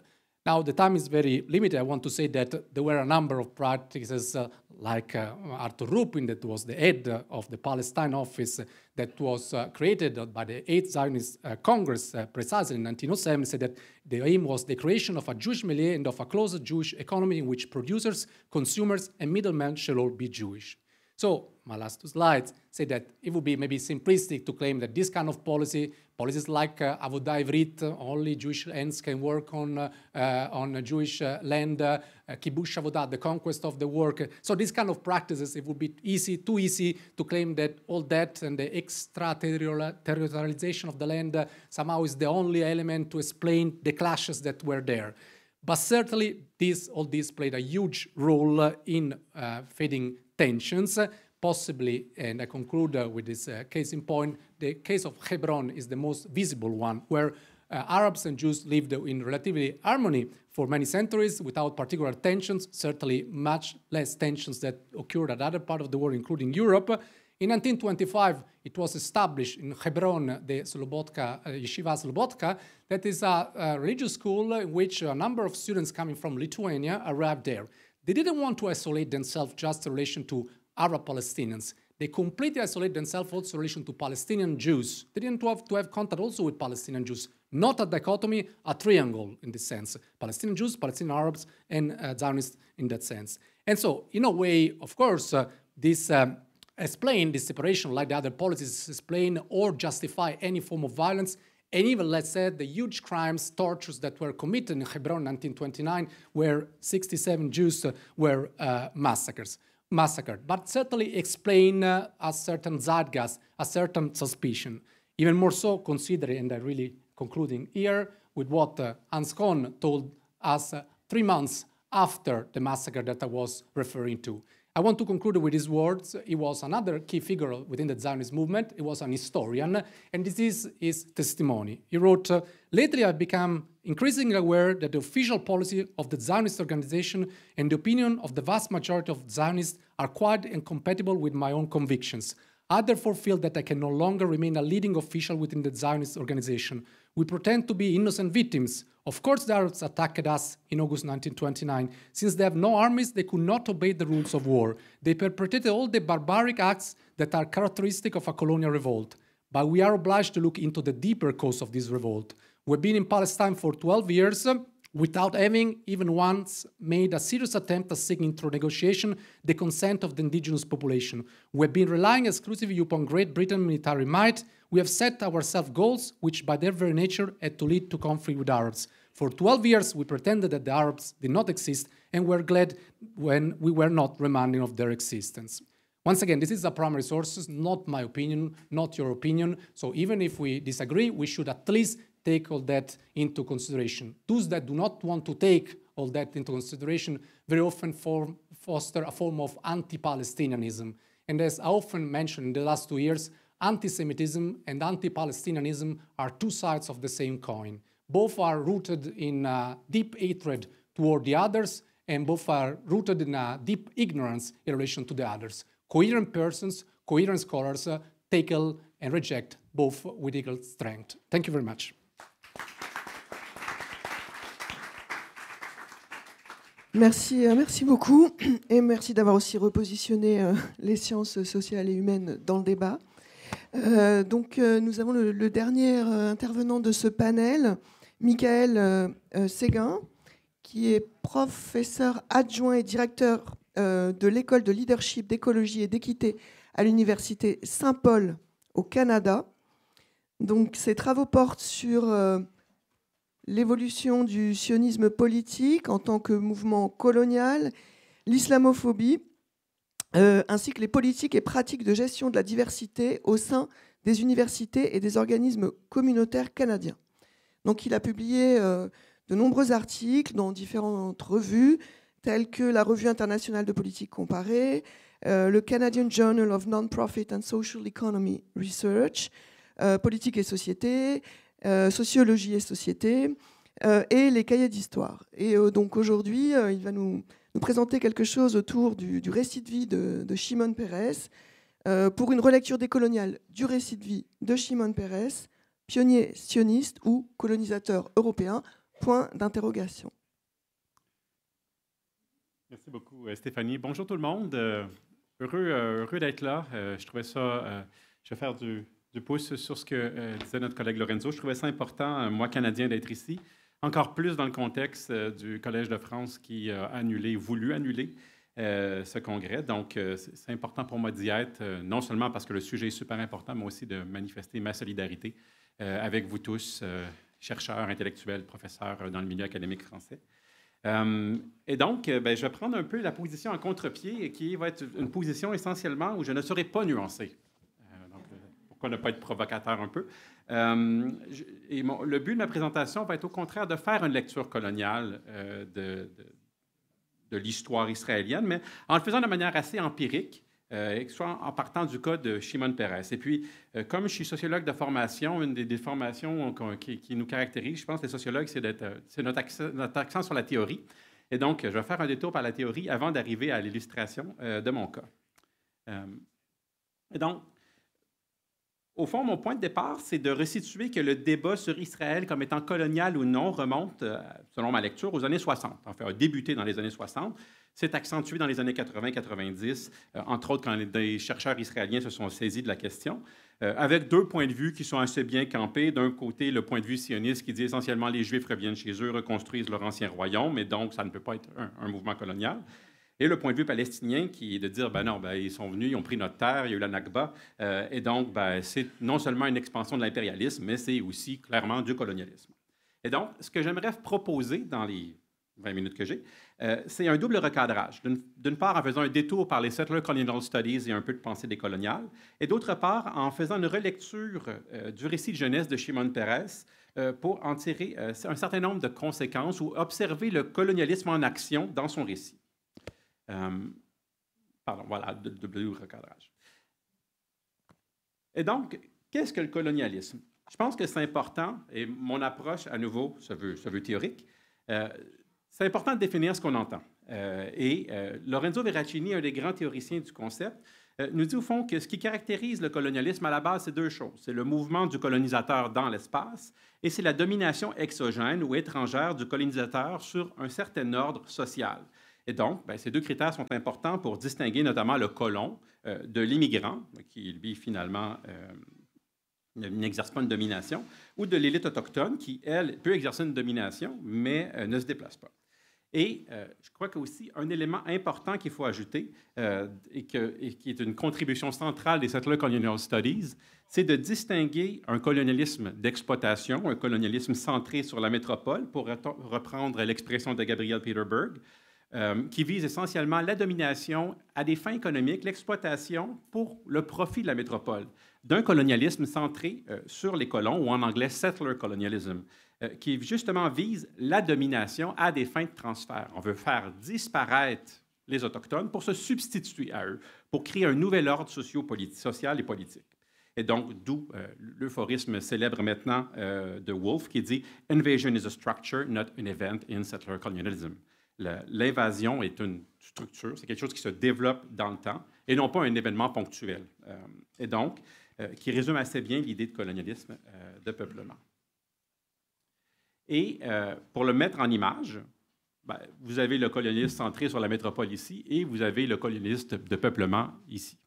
Now, the time is very limited. I want to say that there were a number of practices like Arthur Rupin, that was the head of the Palestine office that was created by the 8th Zionist Congress precisely in 1907, said that the aim was the creation of a Jewish milieu and of a closer Jewish economy in which producers, consumers, and middlemen shall all be Jewish. So my last two slides say that it would be maybe simplistic to claim that this kind of policies like Avodah Ivrit, only Jewish hands can work on Jewish land, Kibush Avodah, the conquest of the work. So these kind of practices, it would be too easy to claim that all that and the extraterritorialization of the land somehow is the only element to explain the clashes that were there. But certainly all this played a huge role in feeding tensions, possibly, and I conclude with this case in point, the case of Hebron is the most visible one, where Arabs and Jews lived in relatively harmony for many centuries without particular tensions, certainly much less tensions that occurred at other parts of the world, including Europe. In 1925, it was established in Hebron, the Slobodka, Yeshiva Slobodka, that is a religious school in which a number of students coming from Lithuania arrived there. They didn't want to isolate themselves just in relation to Arab Palestinians. They completely isolate themselves also in relation to Palestinian Jews. They didn't have to have contact also with Palestinian Jews. Not a dichotomy, a triangle in this sense. Palestinian Jews, Palestinian Arabs, and Zionists in that sense. And so, in a way, of course, this explain this separation, like the other policies explain or justify any form of violence, and even, let's say, the huge crimes, tortures that were committed in Hebron in 1929, where 67 Jews were massacred, but certainly explain a certain zeitgeist, a certain suspicion. Even more so, considering, and I'm really concluding here, with what Hans Kohn told us 3 months after the massacre that I was referring to. I want to conclude with his words. He was another key figure within the Zionist movement. He was an historian, and this is his testimony. He wrote, "Lately I've become increasingly aware that the official policy of the Zionist organization and the opinion of the vast majority of Zionists are quite incompatible with my own convictions. I therefore feel that I can no longer remain a leading official within the Zionist organization. We pretend to be innocent victims. Of course, the Arabs attacked us in August 1929. Since they have no armies, they could not obey the rules of war. They perpetrated all the barbaric acts that are characteristic of a colonial revolt. But we are obliged to look into the deeper cause of this revolt. We've been in Palestine for 12 years without having even once made a serious attempt at seeking through negotiation the consent of the indigenous population. We've been relying exclusively upon Great Britain military might. We have set ourselves goals which by their very nature had to lead to conflict with Arabs. For 12 years we pretended that the Arabs did not exist and were glad when we were not reminded of their existence." Once again, this is a primary source, not my opinion, not your opinion. So even if we disagree, we should at least take all that into consideration. Those that do not want to take all that into consideration very often foster a form of anti-Palestinianism. And as I often mentioned in the last 2 years, anti-Semitism and anti-Palestinianism are two sides of the same coin. Both are rooted in deep hatred toward the others and both are rooted in a deep ignorance in relation to the others. Coherent persons, coherent scholars tackle and reject both with equal strength. Thank you very much. Merci, merci beaucoup et merci d'avoir aussi repositionné les sciences sociales et humaines dans le débat. Donc nous avons le dernier intervenant de ce panel, Michael Séguin, qui est professeur adjoint et directeur de l'école de leadership, d'écologie et d'équité à l'université Saint-Paul au Canada. Donc ses travaux portent sur l'évolution du sionisme politique en tant que mouvement colonial, l'islamophobie, ainsi que les politiques et pratiques de gestion de la diversité au sein des universités et des organismes communautaires canadiens. Donc il a publié de nombreux articles dans différentes revues, telles que la Revue internationale de politique comparée, le Canadian Journal of Non-Profit and Social Economy Research, Politique et société, Sociologie et société, et les cahiers d'histoire. Et donc aujourd'hui, il va nous présenter quelque chose autour du récit de vie de Shimon Peres, pour une relecture décoloniale du récit de vie de Shimon Peres, pionnier sioniste ou colonisateur européen, point d'interrogation. Merci beaucoup, Stéphanie. Bonjour tout le monde. Heureux d'être là. Je trouvais ça... je vais faire du pouce sur ce que disait notre collègue Lorenzo. Je trouvais ça important, moi, Canadien, d'être ici. Encore plus dans le contexte du Collège de France qui a voulu annuler ce congrès. Donc, c'est important pour moi d'y être, non seulement parce que le sujet est super important, mais aussi de manifester ma solidarité avec vous tous, chercheurs, intellectuels, professeurs dans le milieu académique français. Et donc, je vais prendre un peu la position en contre-pied, qui va être une position essentiellement où je ne serai pas nuancé. Pourquoi ne pas être provocateur un peu? Le but de ma présentation va être au contraire de faire une lecture coloniale de l'histoire israélienne, mais en le faisant de manière assez empirique, soit en partant du cas de Shimon Peres. Et puis, comme je suis sociologue de formation, une des formations qui nous caractérise, je pense, les sociologues, c'est notre accent sur la théorie. Et donc, je vais faire un détour par la théorie avant d'arriver à l'illustration de mon cas. Et donc, au fond, mon point de départ, c'est de resituer que le débat sur Israël comme étant colonial ou non remonte, selon ma lecture, aux années 60. Enfin, a débuté dans les années 60, s'est accentué dans les années 80-90, entre autres quand des chercheurs israéliens se sont saisis de la question, avec deux points de vue qui sont assez bien campés. D'un côté, le point de vue sioniste qui dit essentiellement les Juifs reviennent chez eux, reconstruisent leur ancien royaume, mais donc ça ne peut pas être un mouvement colonial. Et le point de vue palestinien qui est de dire, non, ils sont venus, ils ont pris notre terre, il y a eu la Nakba, et donc c'est non seulement une expansion de l'impérialisme, mais c'est aussi clairement du colonialisme. Et donc, ce que j'aimerais proposer dans les 20 minutes que j'ai, c'est un double recadrage. D'une part, en faisant un détour par les Settler Colonial Studies et un peu de pensée décoloniale, et d'autre part, en faisant une relecture du récit de jeunesse de Shimon Peres pour en tirer un certain nombre de conséquences ou observer le colonialisme en action dans son récit. Voilà, double recadrage. Et donc, qu'est-ce que le colonialisme? Je pense que c'est important, et mon approche, à nouveau, se veut théorique, c'est important de définir ce qu'on entend. Lorenzo Veracini, un des grands théoriciens du concept, nous dit au fond que ce qui caractérise le colonialisme à la base, c'est deux choses. C'est le mouvement du colonisateur dans l'espace et c'est la domination exogène ou étrangère du colonisateur sur un certain ordre social. Et donc, ces deux critères sont importants pour distinguer notamment le colon de l'immigrant, qui, lui, finalement, n'exerce pas une domination, ou de l'élite autochtone, qui, elle, peut exercer une domination, mais ne se déplace pas. Et je crois qu'aussi, un élément important qu'il faut ajouter, et qui est une contribution centrale des Settler Colonial Studies, c'est de distinguer un colonialisme d'exploitation, un colonialisme centré sur la métropole, pour reprendre l'expression de Gabriel Peterberg, qui vise essentiellement la domination à des fins économiques, l'exploitation pour le profit de la métropole, d'un colonialisme centré sur les colons, ou en anglais « settler colonialism », qui justement vise la domination à des fins de transfert. On veut faire disparaître les Autochtones pour se substituer à eux, pour créer un nouvel ordre social et politique. Et donc, d'où l'euphorisme célèbre maintenant de Woolf qui dit « Invasion is a structure, not an event in settler colonialism ». l'invasion est une structure, c'est quelque chose qui se développe dans le temps et non pas un événement ponctuel. Et donc, qui résume assez bien l'idée de colonialisme de peuplement. Et pour le mettre en image, vous avez le colonialisme centré sur la métropole ici et vous avez le colonialisme de peuplement ici.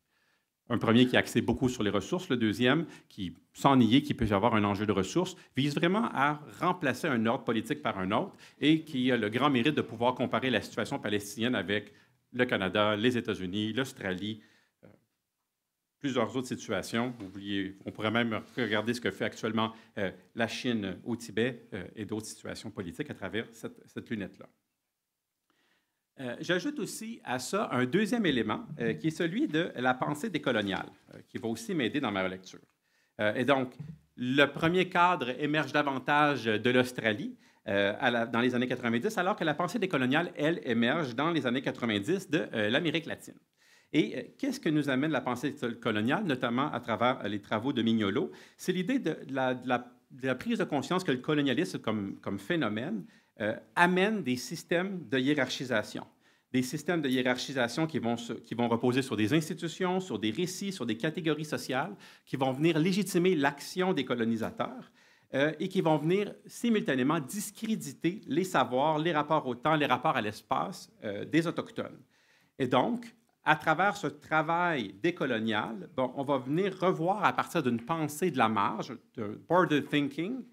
Un premier qui est axé beaucoup sur les ressources, le deuxième, qui, sans nier qu'il peut y avoir un enjeu de ressources, vise vraiment à remplacer un ordre politique par un autre et qui a le grand mérite de pouvoir comparer la situation palestinienne avec le Canada, les États-Unis, l'Australie, plusieurs autres situations. On pourrait même regarder ce que fait actuellement la Chine au Tibet et d'autres situations politiques à travers cette lunette-là. J'ajoute aussi à ça un deuxième élément qui est celui de la pensée décoloniale, qui va aussi m'aider dans ma relecture. Et donc, le premier cadre émerge davantage de l'Australie dans les années 90, alors que la pensée décoloniale, elle, émerge dans les années 90 de l'Amérique latine. Et qu'est-ce que nous amène la pensée coloniale, notamment à travers les travaux de Mignolo? C'est l'idée de la prise de conscience que le colonialisme comme phénomène amène des systèmes de hiérarchisation. Des systèmes de hiérarchisation qui vont reposer sur des institutions, sur des récits, sur des catégories sociales, qui vont venir légitimer l'action des colonisateurs et qui vont venir simultanément discréditer les savoirs, les rapports au temps, les rapports à l'espace des Autochtones. Et donc, à travers ce travail décolonial, on va venir revoir à partir d'une pensée de la marge, de border thinking,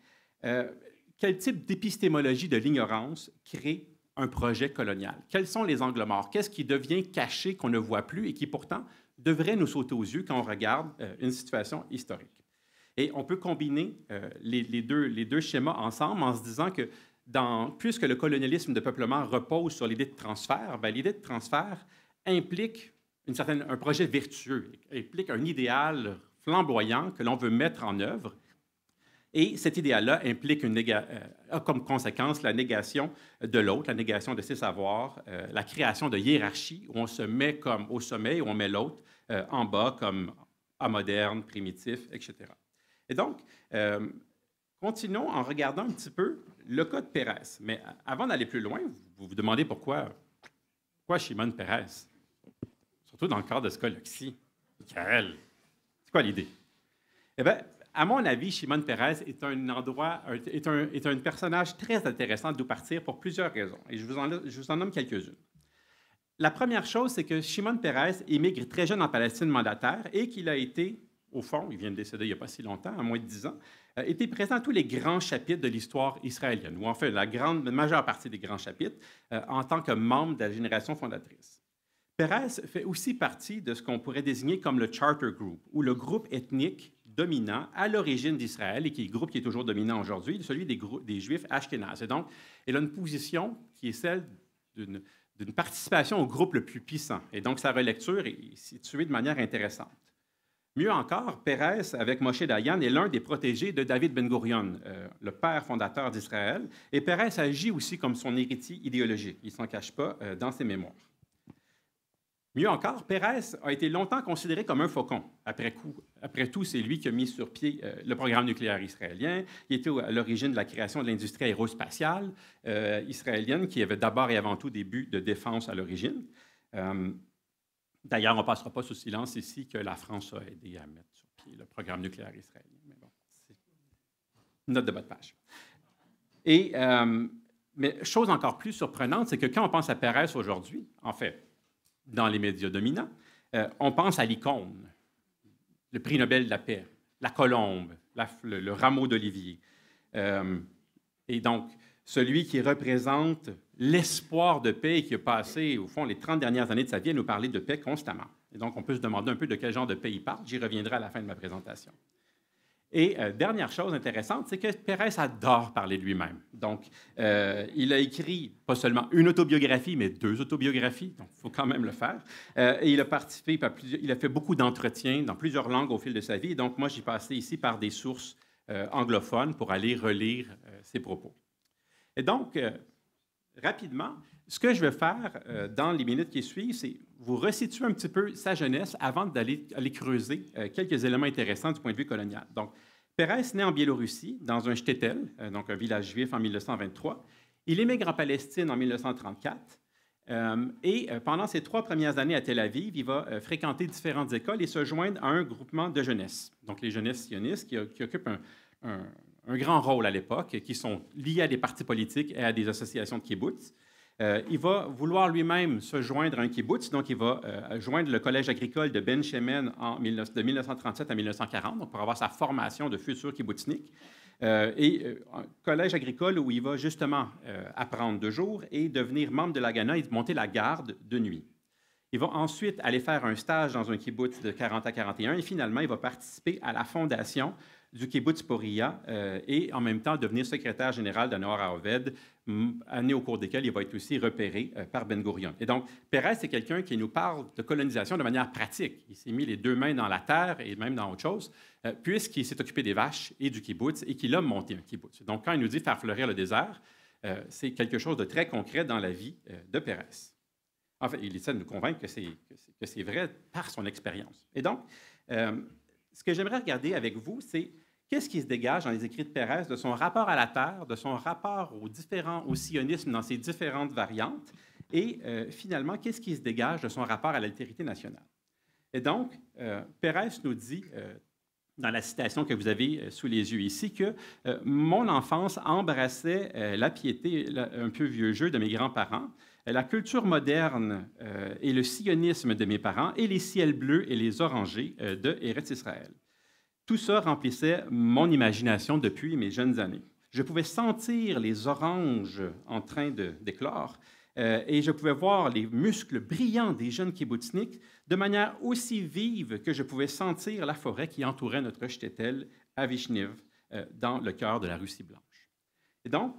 quel type d'épistémologie de l'ignorance crée un projet colonial? Quels sont les angles morts? Qu'est-ce qui devient caché, qu'on ne voit plus et qui pourtant devrait nous sauter aux yeux quand on regarde une situation historique? Et on peut combiner les deux schémas ensemble en se disant que puisque le colonialisme de peuplement repose sur l'idée de transfert, l'idée de transfert implique un projet vertueux, implique un idéal flamboyant que l'on veut mettre en œuvre. Et cet idéal-là implique a comme conséquence la négation de l'autre, la négation de ses savoirs, la création de hiérarchies où on se met comme au sommet, où on met l'autre en bas comme amoderne, primitif, etc. Et donc, continuons en regardant un petit peu le cas de Pérez. Mais avant d'aller plus loin, vous vous demandez pourquoi Shimon Peres? Surtout dans le cadre de ce cas-ci. Michael, c'est quoi l'idée? Eh bien, à mon avis, Shimon Peres est un personnage très intéressant d'où partir pour plusieurs raisons. Et je vous en nomme quelques-unes. La première chose, c'est que Shimon Peres émigre très jeune en Palestine mandataire et qu'il a été, au fond, il vient de décéder il n'y a pas si longtemps, à moins de 10 ans, était présent à tous les grands chapitres de l'histoire israélienne, ou en fait la majeure partie des grands chapitres, en tant que membre de la génération fondatrice. Peres fait aussi partie de ce qu'on pourrait désigner comme le Charter Group, ou le groupe ethnique dominant à l'origine d'Israël et qui est le groupe qui est toujours dominant aujourd'hui, celui des Juifs ashkénazes. Et donc, elle a une position qui est celle d'une participation au groupe le plus puissant. Et donc, sa relecture est située de manière intéressante. Mieux encore, Peres, avec Moshe Dayan, est l'un des protégés de David Ben-Gurion, le père fondateur d'Israël. Et Peres agit aussi comme son héritier idéologique. Il ne s'en cache pas dans ses mémoires. Mieux encore, Peres a été longtemps considéré comme un faucon. Après tout, c'est lui qui a mis sur pied le programme nucléaire israélien. Il était à l'origine de la création de l'industrie aérospatiale israélienne, qui avait d'abord et avant tout des buts de défense à l'origine. D'ailleurs, on ne passera pas sous silence ici que la France a aidé à mettre sur pied le programme nucléaire israélien. Mais bon, c'est une note de bas de page. Mais chose encore plus surprenante, c'est que quand on pense à Peres aujourd'hui, en fait, dans les médias dominants, on pense à l'icône, le prix Nobel de la paix, la colombe, le rameau d'olivier. Et donc, celui qui représente l'espoir de paix et qui a passé, au fond, les 30 dernières années de sa vie à nous parler de paix constamment. Et donc, on peut se demander un peu de quel genre de paix il parle. J'y reviendrai à la fin de ma présentation. Et dernière chose intéressante, c'est que Peres adore parler de lui-même. Donc, il a écrit pas seulement une autobiographie, mais 2 autobiographies, donc il faut quand même le faire. Et il a participé, il a fait beaucoup d'entretiens dans plusieurs langues au fil de sa vie. Donc, moi, j'ai passé ici par des sources anglophones pour aller relire ses propos. Et donc, rapidement, ce que je vais faire dans les minutes qui suivent, c'est vous resituer un petit peu sa jeunesse avant d'aller creuser quelques éléments intéressants du point de vue colonial. Donc, Peres naît en Biélorussie, dans un shtetl, donc un village juif en 1923. Il émigre en Palestine en 1934. Et pendant ses 3 premières années à Tel Aviv, il va fréquenter différentes écoles et se joindre à un groupement de jeunesse, donc les jeunesses sionistes qui occupent un grand rôle à l'époque, qui sont liés à des partis politiques et à des associations de kibbutz. Il va vouloir lui-même se joindre à un kibbutz, donc il va joindre le collège agricole de Ben Shemen de 1937 à 1940, donc pour avoir sa formation de futur kibbutznik. Un collège agricole où il va justement apprendre de jour et devenir membre de l'Haganah et monter la garde de nuit. Il va ensuite aller faire un stage dans un kibbutz de 40 à 41 et finalement, il va participer à la fondation du kibbutz Poria et en même temps devenir secrétaire général de Noar HaOved, année au cours desquelles il va être aussi repéré par Ben Gurion. Et donc, Pérez, c'est quelqu'un qui nous parle de colonisation de manière pratique. Il s'est mis les 2 mains dans la terre et même dans autre chose, puisqu'il s'est occupé des vaches et du kibbutz et qu'il a monté un kibbutz. Donc, quand il nous dit faire fleurir le désert, c'est quelque chose de très concret dans la vie de Pérez. En fait, il essaie de nous convaincre que c'est vrai par son expérience. Et donc, ce que j'aimerais regarder avec vous, c'est qu'est-ce qui se dégage dans les écrits de Pérez de son rapport à la terre, de son rapport au sionisme dans ses différentes variantes, et finalement, qu'est-ce qui se dégage de son rapport à l'altérité nationale. Et donc, Pérez nous dit, dans la citation que vous avez sous les yeux ici, que mon enfance embrassait la piété, un peu vieux jeu de mes grands-parents, la culture moderne et le sionisme de mes parents, et les ciels bleus et les orangés de Eretz Israël. Tout ça remplissait mon imagination depuis mes jeunes années. Je pouvais sentir les oranges en train d'éclore et je pouvais voir les muscles brillants des jeunes kibbutzniks de manière aussi vive que je pouvais sentir la forêt qui entourait notre shtetl à Vishniv, dans le cœur de la Russie blanche. Et donc,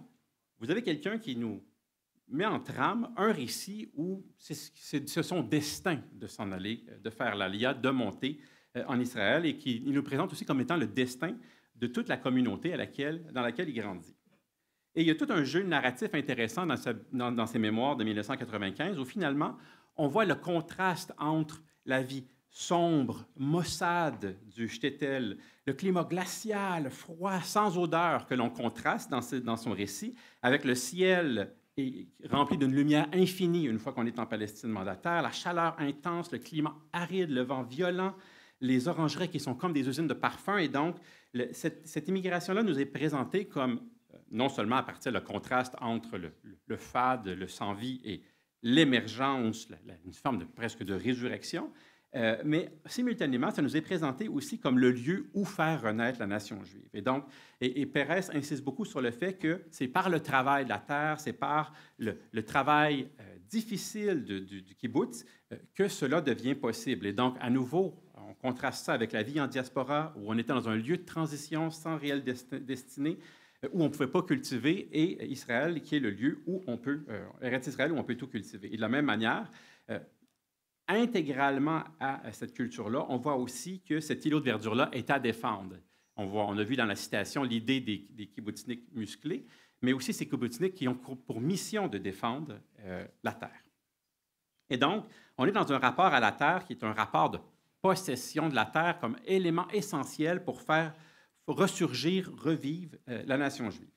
vous avez quelqu'un qui nous met en trame un récit où c'est son destin de s'en aller, de faire l'Aliyah, de monter en Israël, et qui nous présente aussi comme étant le destin de toute la communauté dans laquelle il grandit. Et il y a tout un jeu narratif intéressant dans ses mémoires de 1995, où finalement, on voit le contraste entre la vie sombre, maussade du shtetl, le climat glacial, froid, sans odeur que l'on contraste dans son récit, avec le ciel rempli d'une lumière infinie une fois qu'on est en Palestine mandataire, la chaleur intense, le climat aride, le vent violent, les orangeries qui sont comme des usines de parfums. Et donc, cette immigration-là nous est présentée comme, non seulement à partir du contraste entre le fade, le sans-vie et l'émergence, une forme presque de résurrection, mais simultanément, ça nous est présenté aussi comme le lieu où faire renaître la nation juive. Et donc, Pérez insiste beaucoup sur le fait que c'est par le travail de la terre, c'est par le travail difficile du kibbutz que cela devient possible. Et donc, à nouveau, on contraste ça avec la vie en diaspora, où on était dans un lieu de transition sans réelle destinée, où on ne pouvait pas cultiver, et Israël, qui est le lieu où on peut, Eretz Israël, où on peut tout cultiver. Et de la même manière, intégralement à cette culture-là, on voit aussi que cet îlot de verdure-là est à défendre. On a vu dans la citation l'idée des kibbutzniks musclés, mais aussi ces kibbutzniks qui ont pour mission de défendre la terre. Et donc, on est dans un rapport à la terre qui est un rapport de possession de la terre comme élément essentiel pour faire ressurgir, revivre la nation juive.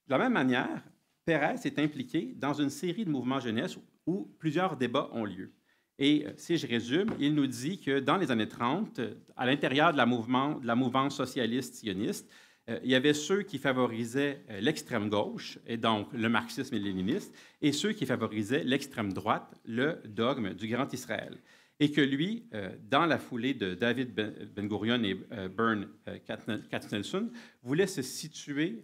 De la même manière, Pérez est impliqué dans une série de mouvements jeunesse où plusieurs débats ont lieu. Et si je résume, il nous dit que dans les années 30, à l'intérieur de la mouvance socialiste sioniste, il y avait ceux qui favorisaient l'extrême gauche, et donc le marxisme et le léninisme, et ceux qui favorisaient l'extrême droite, le dogme du Grand Israël. Et que lui, dans la foulée de David Ben Gurion et Bern Katznelson, voulait se situer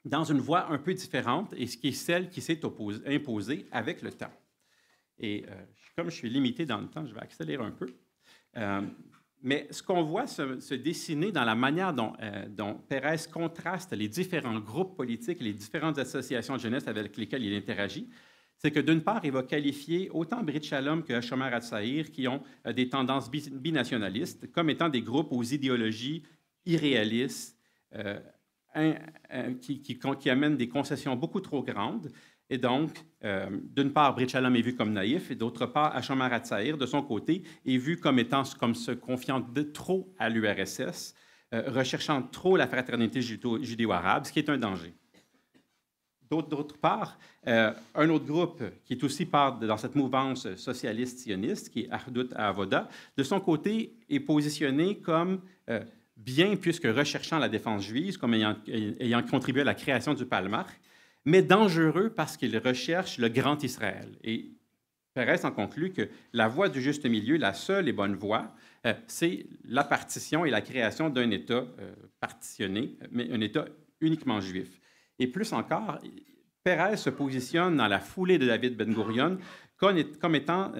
dans une voie un peu différente, et ce qui est celle qui s'est imposée avec le temps. Et comme je suis limité dans le temps, je vais accélérer un peu. Mais ce qu'on voit se dessiner dans la manière dont Pérez contraste les différents groupes politiques et les différentes associations de jeunesse avec lesquelles il interagit, c'est que d'une part, il va qualifier autant Brit Shalom que Shomer HaTzaïr, qui ont des tendances binationalistes, comme étant des groupes aux idéologies irréalistes, qui amènent des concessions beaucoup trop grandes. Et donc, d'une part, Brit Shalom est vu comme naïf, et d'autre part, Shomer HaTzaïr, de son côté, est vu comme se confiant de trop à l'URSS, recherchant trop la fraternité judéo-arabe, ce qui est un danger. D'autre part, un autre groupe qui est aussi part dans cette mouvance socialiste-sioniste, qui est Ahdout Avoda, de son côté, est positionné comme bien puisque recherchant la défense juive, comme ayant contribué à la création du Palmach, mais dangereux parce qu'il recherche le grand Israël. Et Pérez en conclut que la voie du juste milieu, la seule et bonne voie, c'est la partition et la création d'un État partitionné, mais un État uniquement juif. Et plus encore, Pérez se positionne dans la foulée de David Ben-Gurion comme étant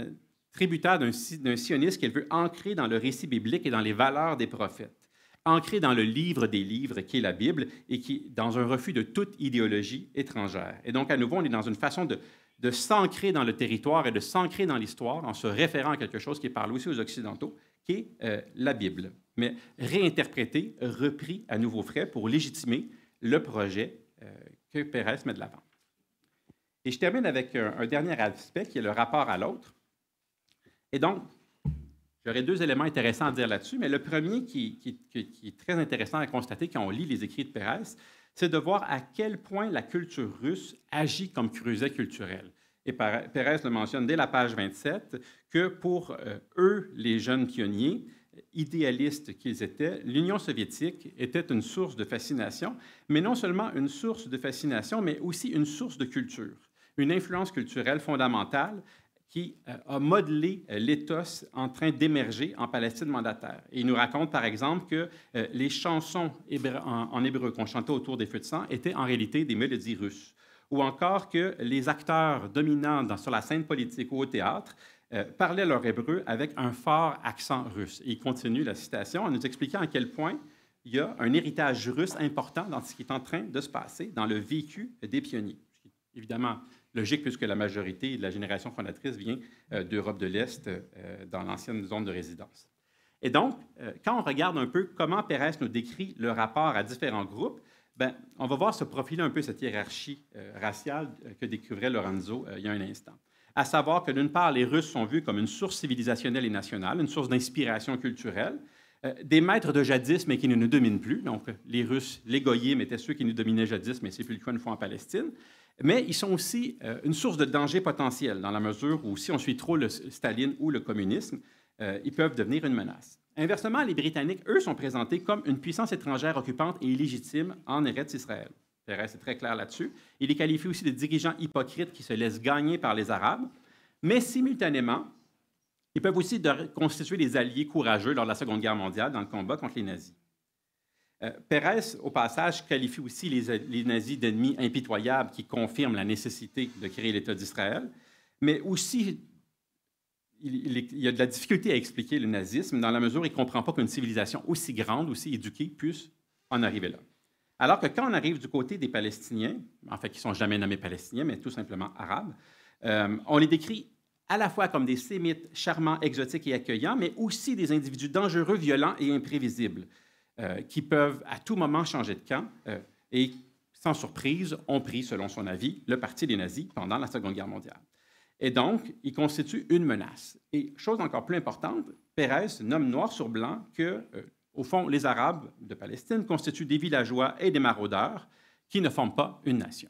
tributaire d'un sionisme qu'il veut ancrer dans le récit biblique et dans les valeurs des prophètes, ancré dans le livre des livres qui est la Bible et qui dans un refus de toute idéologie étrangère. Et donc, à nouveau, on est dans une façon de s'ancrer dans le territoire et de s'ancrer dans l'histoire en se référant à quelque chose qui parle aussi aux Occidentaux, qui est la Bible, mais réinterprété, repris à nouveau frais pour légitimer le projet que Pérez met de l'avant. Et je termine avec un dernier aspect qui est le rapport à l'autre. Et donc, j'aurais deux éléments intéressants à dire là-dessus, mais le premier qui est très intéressant à constater quand on lit les écrits de Pérez, c'est de voir à quel point la culture russe agit comme creuset culturel. Et Pérez le mentionne dès la page 27, que pour eux, les jeunes pionniers, idéalistes qu'ils étaient, l'Union soviétique était une source de fascination, mais non seulement une source de fascination, mais aussi une source de culture, une influence culturelle fondamentale qui a modelé l'éthos en train d'émerger en Palestine mandataire. Et il nous raconte, par exemple, que les chansons en hébreu qu'on chantait autour des feux de sang étaient en réalité des mélodies russes, ou encore que les acteurs dominants sur la scène politique ou au théâtre parlaient leur hébreu avec un fort accent russe. Et il continue la citation en nous expliquant à quel point il y a un héritage russe important dans ce qui est en train de se passer dans le vécu des pionniers. Évidemment, logique puisque la majorité de la génération fondatrice vient d'Europe de l'Est dans l'ancienne zone de résidence. Et donc, quand on regarde un peu comment Pérez nous décrit le rapport à différents groupes, on va voir se profiler un peu cette hiérarchie raciale que découvrait Lorenzo il y a un instant. À savoir que d'une part, les Russes sont vus comme une source civilisationnelle et nationale, une source d'inspiration culturelle, des maîtres de jadis, mais qui ne nous dominent plus. Donc, les Russes, les goyim étaient ceux qui nous dominaient jadis, mais c'est plus le cas une fois en Palestine. Mais ils sont aussi une source de danger potentiel, dans la mesure où si on suit trop le Staline ou le communisme, ils peuvent devenir une menace. Inversement, les Britanniques, eux, sont présentés comme une puissance étrangère occupante et illégitime en Eretz Israël. Pérez est très clair là-dessus. Il les qualifie aussi de dirigeants hypocrites qui se laissent gagner par les Arabes, mais simultanément, ils peuvent aussi constituer des alliés courageux lors de la Seconde Guerre mondiale dans le combat contre les nazis. Pérez, au passage, qualifie aussi les nazis d'ennemis impitoyables qui confirment la nécessité de créer l'État d'Israël, mais aussi il y a de la difficulté à expliquer le nazisme dans la mesure où il ne comprend pas qu'une civilisation aussi grande, aussi éduquée, puisse en arriver là. Alors que quand on arrive du côté des Palestiniens, en fait, qui ne sont jamais nommés Palestiniens, mais tout simplement Arabes, on les décrit à la fois comme des sémites charmants, exotiques et accueillants, mais aussi des individus dangereux, violents et imprévisibles, qui peuvent à tout moment changer de camp et, sans surprise, ont pris, selon son avis, le parti des nazis pendant la Seconde Guerre mondiale. Et donc, ils constituent une menace. Et chose encore plus importante, Pérez nomme noir sur blanc que, au fond, les Arabes de Palestine constituent des villageois et des maraudeurs qui ne forment pas une nation.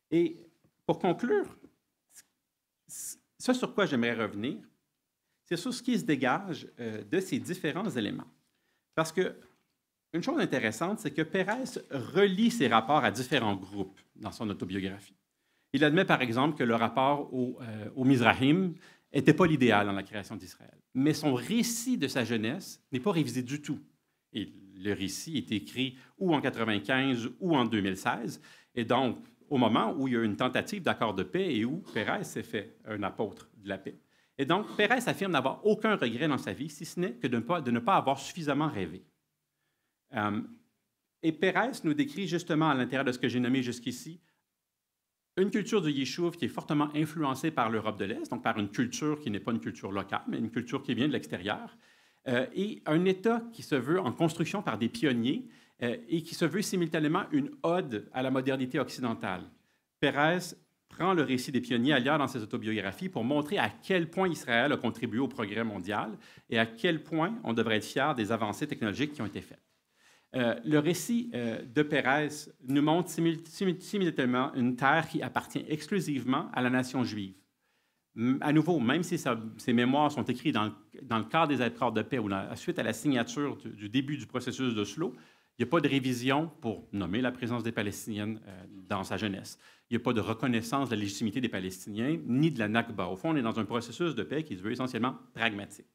Et pour conclure, ce sur quoi j'aimerais revenir, c'est sur ce qui se dégage de ces différents éléments. Parce que une chose intéressante, c'est que Pérez relie ses rapports à différents groupes dans son autobiographie. Il admet, par exemple, que le rapport aux Mizrahim n'était pas l'idéal dans la création d'Israël. Mais son récit de sa jeunesse n'est pas révisé du tout. Et le récit est écrit ou en 1995 ou en 2016, et donc au moment où il y a une tentative d'accord de paix et où Pérez s'est fait un apôtre de la paix. Et donc, Pérez affirme n'avoir aucun regret dans sa vie, si ce n'est que de ne pas avoir suffisamment rêvé. Et Pérez nous décrit justement, à l'intérieur de ce que j'ai nommé jusqu'ici, une culture du Yishuv qui est fortement influencée par l'Europe de l'Est, donc par une culture qui n'est pas une culture locale, mais une culture qui vient de l'extérieur, et un État qui se veut en construction par des pionniers et qui se veut simultanément une ode à la modernité occidentale. Pérez prend le récit des pionniers ailleurs dans ses autobiographies pour montrer à quel point Israël a contribué au progrès mondial et à quel point on devrait être fier des avancées technologiques qui ont été faites. Le récit de Pérez nous montre simultanément une terre qui appartient exclusivement à la nation juive. À nouveau, même si ces mémoires sont écrites dans le cadre des accords de paix ou suite à la signature du début du processus d'Oslo, il n'y a pas de révision pour nommer la présence des Palestiniennes dans sa jeunesse. Il n'y a pas de reconnaissance de la légitimité des Palestiniens, ni de la Nakba. Au fond, on est dans un processus de paix qui se veut essentiellement pragmatique.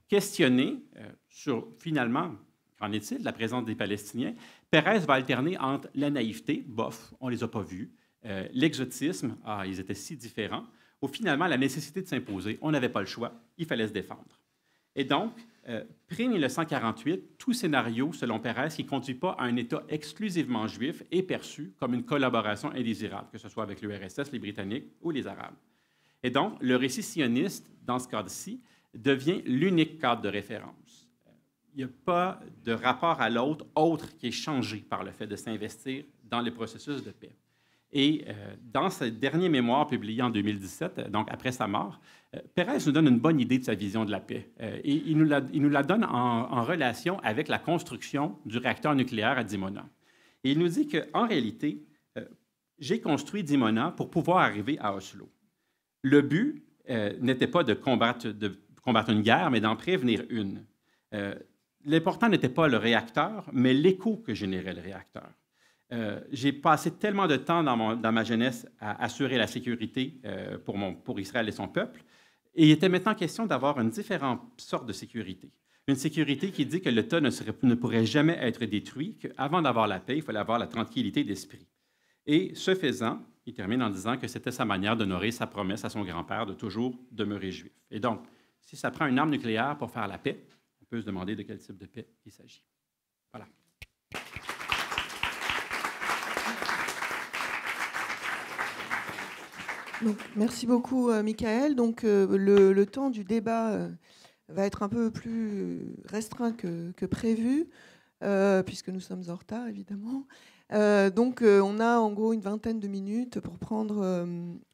Questionné sur, finalement, qu'en est-il de la présence des Palestiniens, Pérez va alterner entre la naïveté, bof, on ne les a pas vus, l'exotisme, ils étaient si différents, ou finalement la nécessité de s'imposer, on n'avait pas le choix, il fallait se défendre. Et donc, pré-1948, tout scénario, selon Pérez, qui ne conduit pas à un État exclusivement juif est perçu comme une collaboration indésirable, que ce soit avec l'URSS, les Britanniques ou les Arabes. Et donc, le récit sioniste, dans ce cadre-ci, devient l'unique cadre de référence. Il n'y a pas de rapport à l'autre autre qui est changé par le fait de s'investir dans les processus de paix. Et dans ce dernier mémoire publié en 2017, donc après sa mort, Pérez nous donne une bonne idée de sa vision de la paix. Et il nous la donne en relation avec la construction du réacteur nucléaire à Dimona. Et il nous dit qu'en réalité, j'ai construit Dimona pour pouvoir arriver à Oslo. Le but n'était pas de combattre une guerre, mais d'en prévenir une. L'important n'était pas le réacteur, mais l'écho que générait le réacteur. J'ai passé tellement de temps dans ma jeunesse à assurer la sécurité pour Israël et son peuple, et il était maintenant question d'avoir une différente sorte de sécurité. Une sécurité qui dit que l'État ne pourrait jamais être détruit, qu'avant d'avoir la paix, il fallait avoir la tranquillité d'esprit. Et ce faisant, il termine en disant que c'était sa manière d'honorer sa promesse à son grand-père de toujours demeurer juif. Et donc, si ça prend une arme nucléaire pour faire la paix, on peut se demander de quel type de paix il s'agit. Voilà. Donc, merci beaucoup, Michael. Donc, le temps du débat va être un peu plus restreint que prévu, puisque nous sommes en retard, évidemment. Donc, on a en gros une vingtaine de minutes pour prendre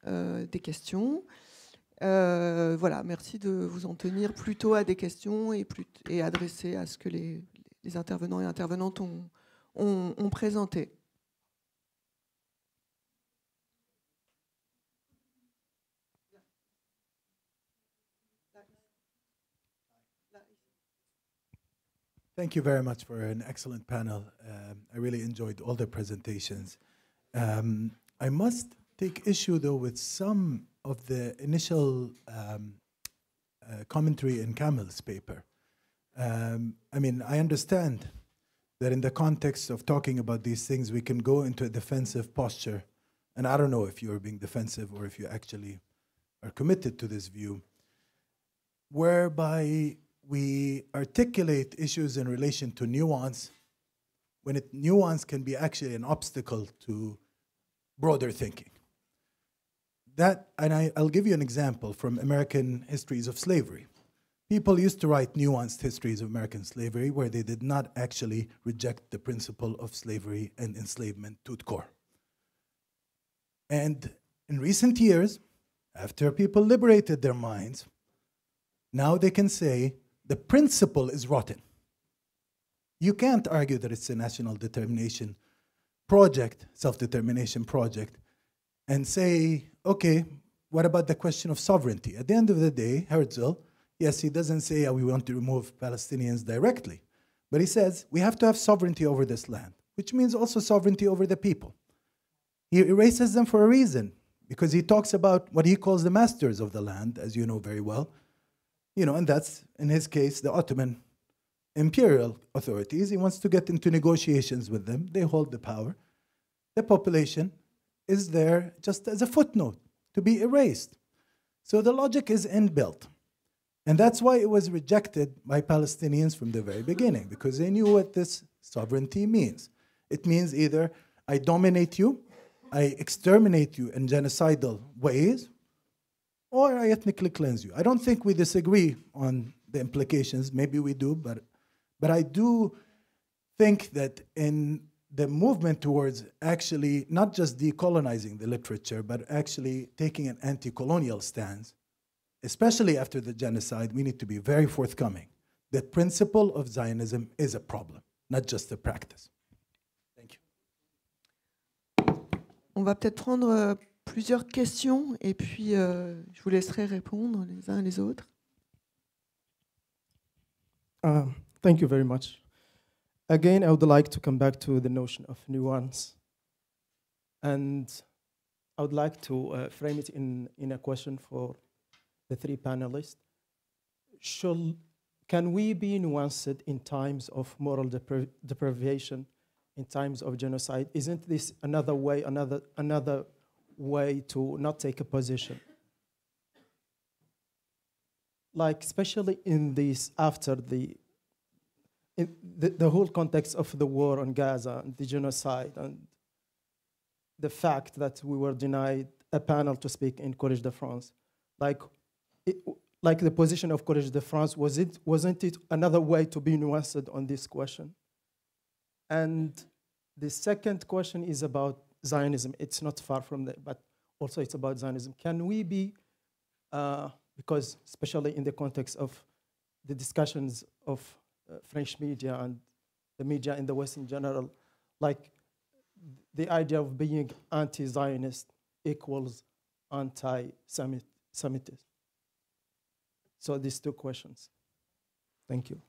des questions. Voilà, merci de vous en tenir plutôt à des questions et adresser à ce que les intervenants et intervenantes ont présenté. Thank you very much for an excellent panel. I really enjoyed all the presentations. I must take issue, though, with some of the initial commentary in Kamal's paper. I mean, I understand that in the context of talking about these things, we can go into a defensive posture. And I don't know if you're being defensive or if you actually are committed to this view, whereby we articulate issues in relation to nuance, when nuance can be actually an obstacle to broader thinking. I'll give you an example from American histories of slavery. People used to write nuanced histories of American slavery where they did not actually reject the principle of slavery and enslavement tout court. And in recent years, after people liberated their minds, now they can say the principle is rotten. You can't argue that it's a national determination project, self-determination project, and say, okay, what about the question of sovereignty? At the end of the day, Herzl, yes, he doesn't say we want to remove Palestinians directly, but he says we have to have sovereignty over this land, which means also sovereignty over the people. He erases them for a reason, because he talks about what he calls the masters of the land, as you know very well, and that's, in his case, the Ottoman imperial authorities. He wants to get into negotiations with them. They hold the power. The population is there just as a footnote to be erased. So the logic is inbuilt. And that's why it was rejected by Palestinians from the very beginning, because they knew what this sovereignty means. It means either I dominate you, I exterminate you in genocidal ways, or I ethnically cleanse you. I don't think we disagree on the implications. Maybe we do, but I do think that in the movement towards actually not just decolonizing the literature, but actually taking an anti-colonial stance, especially after the genocide, we need to be very forthcoming. The principle of Zionism is a problem, not just a practice. Thank you. On va peut-être prendre plusieurs questions et puis je vous laisserai répondre les uns et les autres. Thank you very much. Again, I would like to come back to the notion of nuance. And I would like to frame it in a question for the three panelists. Can we be nuanced in times of moral deprivation, in times of genocide? Isn't this another way to not take a position? Like, especially in this, after the whole context of the war on Gaza and the genocide and the fact that we were denied a panel to speak in Collège de France. Like the position of Collège de France, wasn't it another way to be nuanced on this question? And the second question is about Zionism. It's not far from that, but also it's about Zionism. Can we be, because especially in the context of the discussions of French media and the media in the West in general, like the idea of being anti-Zionist equals anti-Semitism. So these two questions. Thank you.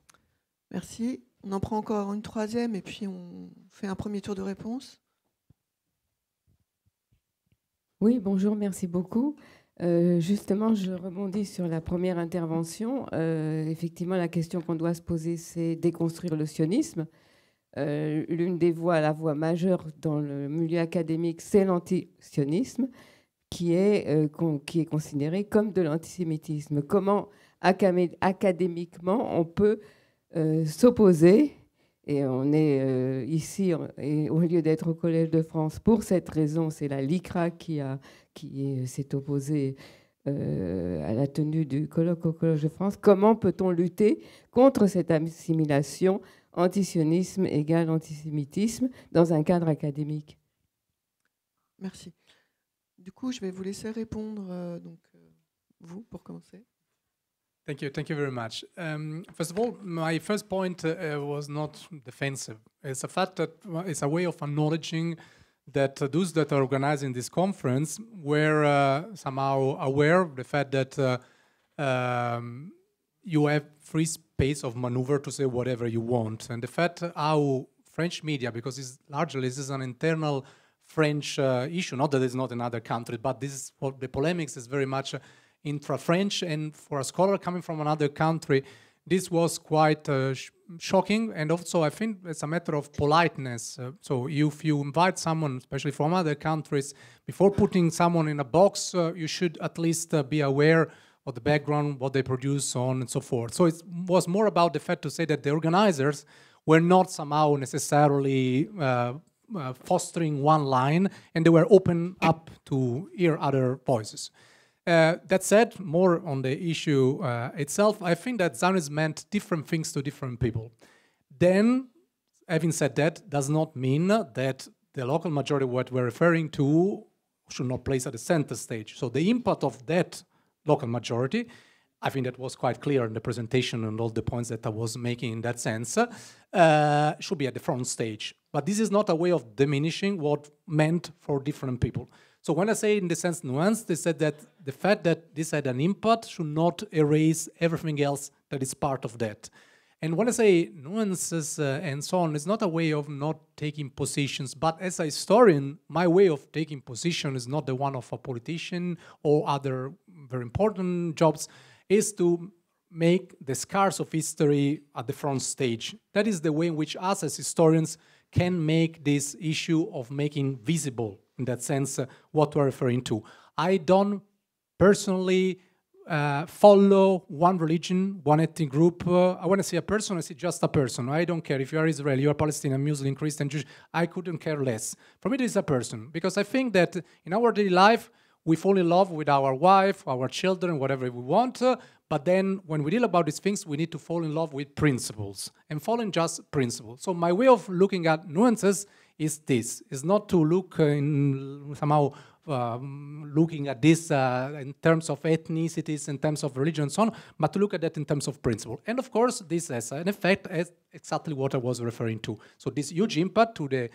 Merci. On en prend encore une troisième et puis on fait un premier tour de réponse. Oui, bonjour, merci beaucoup. Justement, je rebondis sur la première intervention. Effectivement, la question qu'on doit se poser, c'est déconstruire le sionisme. L'une des voies, la voie majeure dans le milieu académique, c'est l'antisionisme, qui est considéré comme de l'antisémitisme. Comment académiquement on peut s'opposer, et on est ici, et au lieu d'être au Collège de France, pour cette raison, c'est la LICRA qui s'est opposée à la tenue du colloque au Collège de France. Comment peut-on lutter contre cette assimilation antisionisme égale antisémitisme dans un cadre académique? Merci. Du coup, je vais vous laisser répondre, vous, pour commencer. Thank you very much. First of all, my first point was not defensive. It's a fact that it's a way of acknowledging that those that are organizing this conference were somehow aware of the fact that you have free space of maneuver to say whatever you want. And the fact how French media, because this is an internal French issue, not that it's not in other countries, but this is what the polemics is very much intra-French, and for a scholar coming from another country, this was quite shocking, and also I think it's a matter of politeness. So if you invite someone, especially from other countries, before putting someone in a box, you should at least be aware of the background, what they produce, so on and so forth. So it was more about the fact to say that the organizers were not somehow necessarily fostering one line, and they were open up to hear other voices. That said, more on the issue itself, I think that Zionism meant different things to different people. Then, having said that, does not mean that the local majority, what we're referring to, should not place at the center stage. So the input of that local majority, I think that was quite clear in the presentation and all the points that I was making in that sense, should be at the front stage. But this is not a way of diminishing what meant for different people. So when I say in the sense nuance, they said that the fact that this had an input should not erase everything else that is part of that. And when I say nuances and so on, it's not a way of not taking positions, but as a historian, my way of taking position is not the one of a politician or other very important jobs, is to make the scars of history at the front stage. That is the way in which us as historians can make this issue of making visible, in that sense, what we're referring to. I don't personally follow one religion, one ethnic group. I want to see a person, I see just a person. I don't care if you are Israeli, you are Palestinian, Muslim, Christian, Jewish. I couldn't care less. For me, it is a person, because I think that in our daily life, we fall in love with our wife, our children, whatever we want, but then when we deal about these things, we need to fall in love with principles, and following just principles. So my way of looking at nuances is this. It's not to look in somehow looking at this in terms of ethnicities, in terms of religion, and so on, but to look at that in terms of principle. And of course, this has an effect as exactly what I was referring to. So this huge impact to the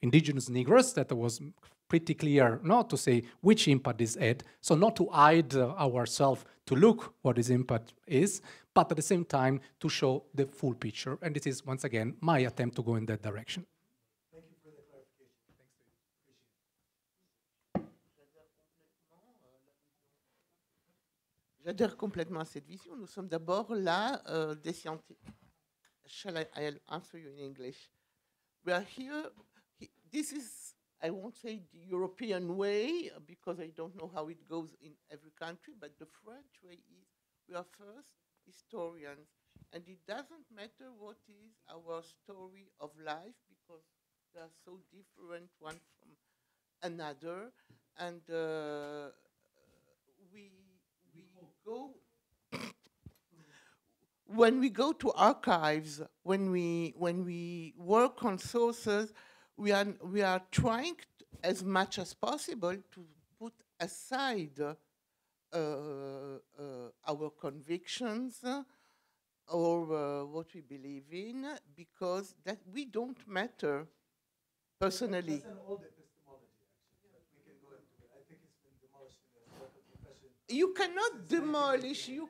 indigenous Negroes that was pretty clear not to say which impact this had. So not to hide ourselves to look what this impact is, but at the same time to show the full picture. And this is, once again, my attempt to go in that direction. Thank you for the clarification. J'adhère complètement à cette vision. Nous sommes d'abord là des scientifiques. I'll answer you in English. We are here. This is, I won't say the European way, because I don't know how it goes in every country, but the French way is we are first historians. And it doesn't matter what is our story of life, because they are so different one from another. And we go, when we go to archives, when we work on sources, we are trying as much as possible to put aside our convictions or what we believe in, because that we don't matter personally. That's an old epistemology, actually, but we can go into it. I think it's been demolished in the historical profession. You cannot demolish. You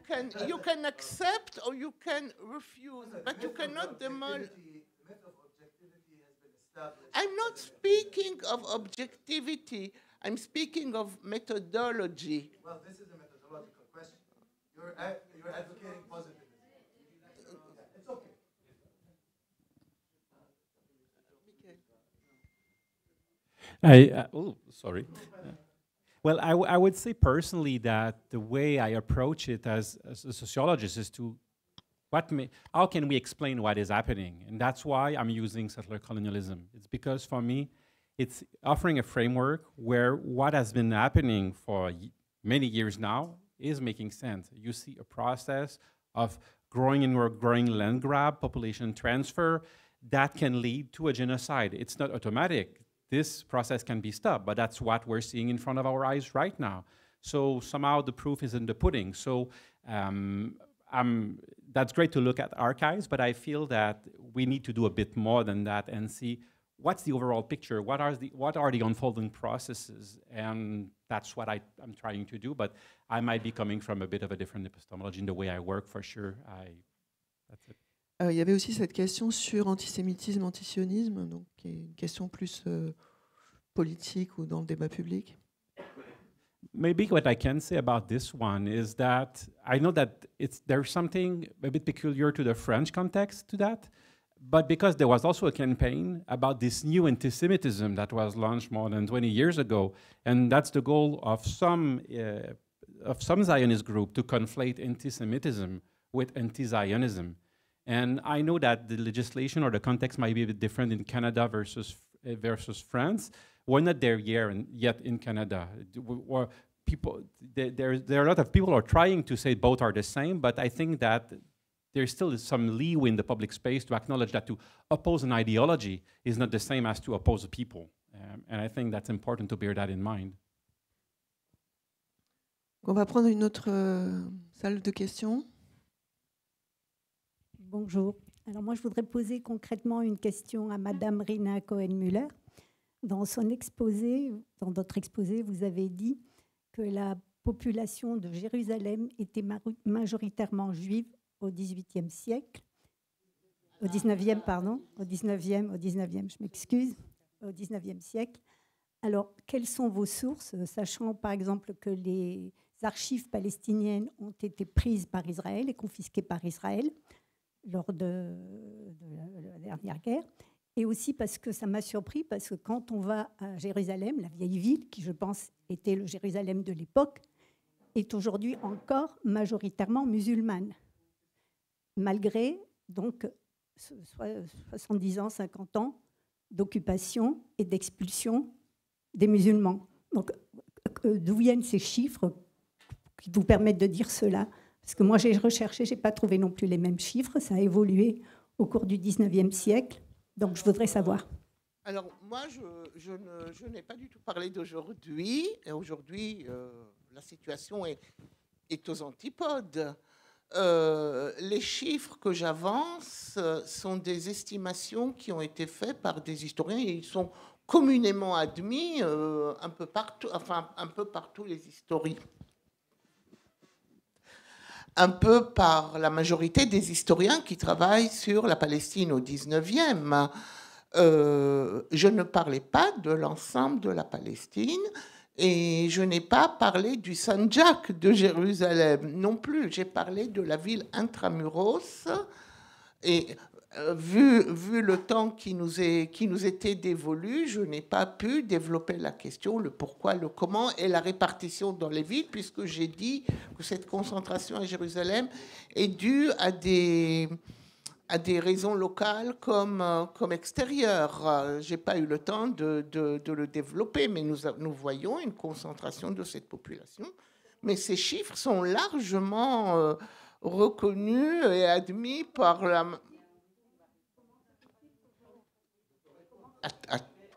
can accept or you can refuse, but you cannot demolish. The myth of objectivity has been established. I'm not speaking of objectivity. I'm speaking of methodology. Well, this is a methodological question. You're advocating positivism. It's okay. Sorry. Well, I would say personally that the way I approach it as a sociologist is to how can we explain what is happening? And that's why I'm using settler colonialism. It's because for me, it's offering a framework where what has been happening for many years now is making sense. You see a process of growing land grab, population transfer, that can lead to a genocide. It's not automatic. This process can be stopped, but that's what we're seeing in front of our eyes right now. So somehow the proof is in the pudding. So that's great to look at archives, but I feel that we need to do a bit more than that and see what's the overall picture, what are the unfolding processes, and that's what I'm trying to do, but I might be coming from a bit of a different epistemology in the way I work, for sure. That's it. Il y avait aussi cette question sur antisémitisme, antisionisme, donc qui est une question plus politique ou dans le débat public. Maybe what I can say about this one is that I know that there's something a bit peculiar to the French context to that, but because there was also a campaign about this new anti-Semitism that was launched more than 20 years ago, and that's the goal of some Zionist group to conflate anti-Semitism with anti-Zionism. And I know that the legislation or the context might be a bit different in Canada versus France. We're not there yet in Canada. There are a lot of people who are trying to say both are the same, but I think that there still is some leeway in the public space to acknowledge that to oppose an ideology is not the same as to oppose a people. And I think that's important to bear that in mind. On va prendre une autre salle de questions. Bonjour. Alors moi, je voudrais poser concrètement une question à Madame Rina Cohen-Müller. Dans son exposé, dans votre exposé, vous avez dit que la population de Jérusalem était majoritairement juive au XVIIIe siècle, au XIXe, pardon, au XIXe, je m'excuse, au XIXe siècle. Alors, quelles sont vos sources, sachant par exemple que les archives palestiniennes ont été prises par Israël et confisquées par Israël lors de la dernière guerre, et aussi parce que ça m'a surpris, parce que quand on va à Jérusalem, la vieille ville, qui je pense était le Jérusalem de l'époque, est aujourd'hui encore majoritairement musulmane, malgré donc 70 ans, 50 ans d'occupation et d'expulsion des musulmans. Donc, d'où viennent ces chiffres qui vous permettent de dire cela? Parce que moi, j'ai recherché, je n'ai pas trouvé non plus les mêmes chiffres. Ça a évolué au cours du XIXe siècle. Donc, je voudrais savoir. Alors, moi, je n'ai pas du tout parlé d'aujourd'hui. Et aujourd'hui, la situation est aux antipodes. Les chiffres que j'avance sont des estimations qui ont été faites par des historiens et ils sont communément admis un peu partout les historiens. Un peu par la majorité des historiens qui travaillent sur la Palestine au 19e. Je ne parlais pas de l'ensemble de la Palestine et je n'ai pas parlé du Sanjak de Jérusalem non plus. J'ai parlé de la ville intramuros et vu le temps qui nous était dévolu, je n'ai pas pu développer la question, le pourquoi, le comment et la répartition dans les villes, puisque j'ai dit que cette concentration à Jérusalem est due à des raisons locales comme extérieures. Je n'ai pas eu le temps de le développer, mais nous voyons une concentration de cette population. Mais ces chiffres sont largement reconnus et admis par la...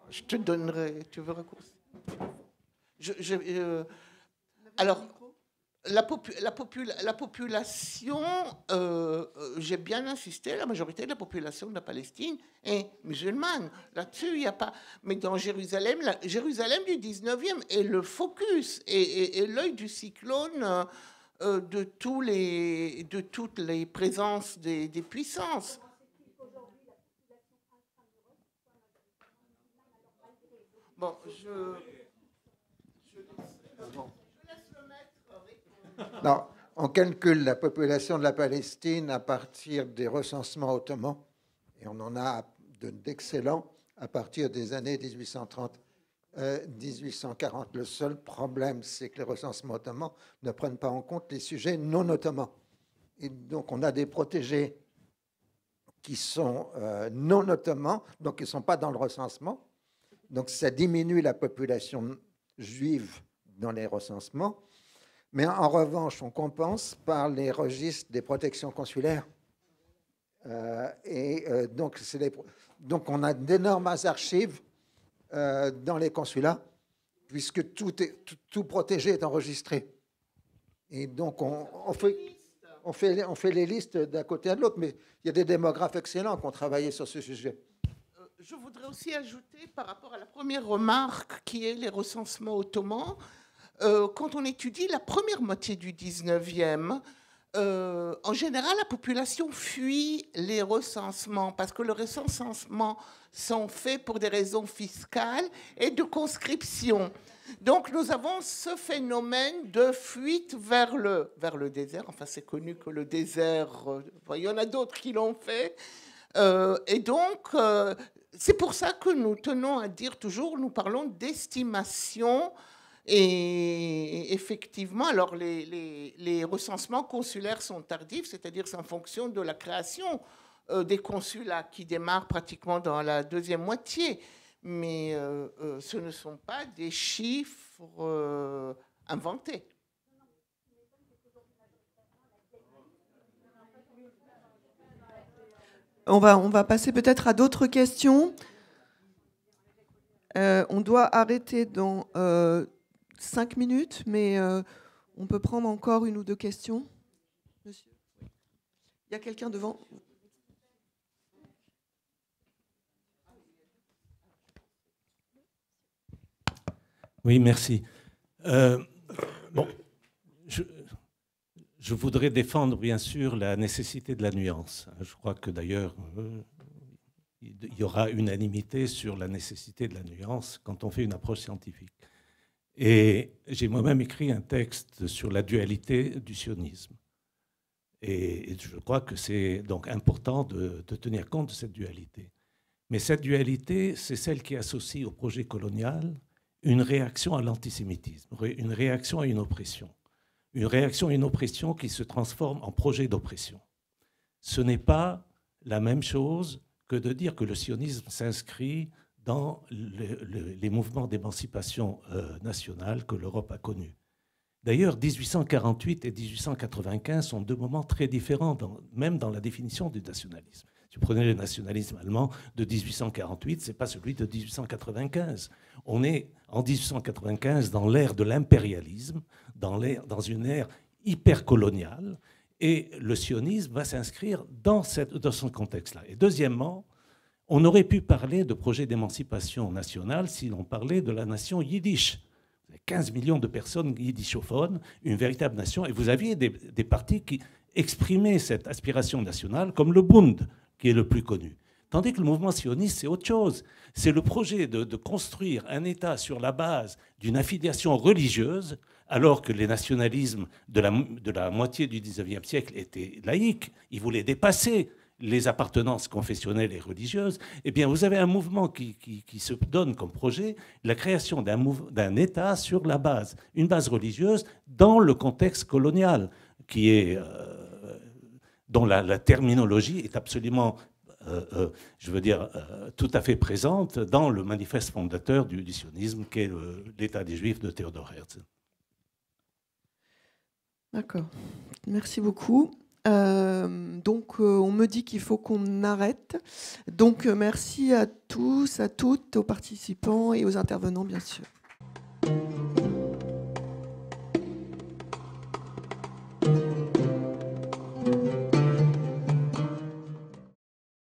Je te donnerai... Tu veux raccourcir? Alors... La population, j'ai bien insisté, la majorité de la population de la Palestine est musulmane. Là-dessus, il n'y a pas... Mais dans Jérusalem, Jérusalem du 19e est le focus et l'œil du cyclone de toutes les présences des puissances. Bon, Non, on calcule la population de la Palestine à partir des recensements ottomans, et on en a d'excellents à partir des années 1830, 1840. Le seul problème, c'est que les recensements ottomans ne prennent pas en compte les sujets non ottomans. Et donc, on a des protégés qui sont non ottomans, donc qui ne sont pas dans le recensement. Donc, ça diminue la population juive dans les recensements. Mais en revanche, on compense par les registres des protections consulaires. Donc, on a d'énormes archives dans les consulats, puisque tout protégé est enregistré. Et donc, on fait les listes d'un côté à de l'autre, mais il y a des démographes excellents qui ont travaillé sur ce sujet. Je voudrais aussi ajouter, par rapport à la première remarque, qui est les recensements ottomans, quand on étudie la première moitié du 19e, en général, la population fuit les recensements parce que les recensements sont faits pour des raisons fiscales et de conscription. Donc, nous avons ce phénomène de fuite vers le désert. Enfin, c'est connu que le désert, il y en a d'autres qui l'ont fait. Et donc, c'est pour ça que nous tenons à dire toujours, nous parlons d'estimation. Et effectivement, alors les recensements consulaires sont tardifs, c'est-à-dire c'est en fonction de la création des consulats qui démarrent pratiquement dans la deuxième moitié. Mais ce ne sont pas des chiffres inventés. On va passer peut-être à d'autres questions. On doit arrêter dans 5 minutes, mais on peut prendre encore une ou deux questions. Monsieur, il y a quelqu'un devant. Oui, merci. Bon, je voudrais défendre, bien sûr, la nécessité de la nuance. Je crois que, d'ailleurs, il y aura unanimité sur la nécessité de la nuance quand on fait une approche scientifique. Et j'ai moi-même écrit un texte sur la dualité du sionisme. Et je crois que c'est donc important de tenir compte de cette dualité. Mais cette dualité, c'est celle qui associe au projet colonial une réaction à l'antisémitisme, une réaction à une oppression. Une réaction à une oppression qui se transforme en projet d'oppression. Ce n'est pas la même chose que de dire que le sionisme s'inscrit dans les mouvements d'émancipation nationale que l'Europe a connus. D'ailleurs, 1848 et 1895 sont deux moments très différents, même dans la définition du nationalisme. Si vous prenez le nationalisme allemand de 1848, ce n'est pas celui de 1895. On est en 1895 dans l'ère de l'impérialisme, dans une ère hypercoloniale, et le sionisme va s'inscrire dans ce contexte-là. Et deuxièmement, on aurait pu parler de projet d'émancipation nationale si l'on parlait de la nation yiddish. 15 millions de personnes yiddishophones, une véritable nation, et vous aviez des partis qui exprimaient cette aspiration nationale, comme le Bund, qui est le plus connu. Tandis que le mouvement sioniste, c'est autre chose. C'est le projet de construire un État sur la base d'une affiliation religieuse, alors que les nationalismes de la moitié du XIXe siècle étaient laïques. Ils voulaient dépasser les appartenances confessionnelles et religieuses. Eh bien, vous avez un mouvement qui se donne comme projet la création d'un État sur la base, une base religieuse dans le contexte colonial, qui est, dont la terminologie est absolument, je veux dire, tout à fait présente dans le manifeste fondateur du sionisme, qui est l'État des Juifs de Theodor Herzl. D'accord. Merci beaucoup. Donc, on me dit qu'il faut qu'on arrête. Donc, merci à tous, à toutes, aux participants et aux intervenants, bien sûr.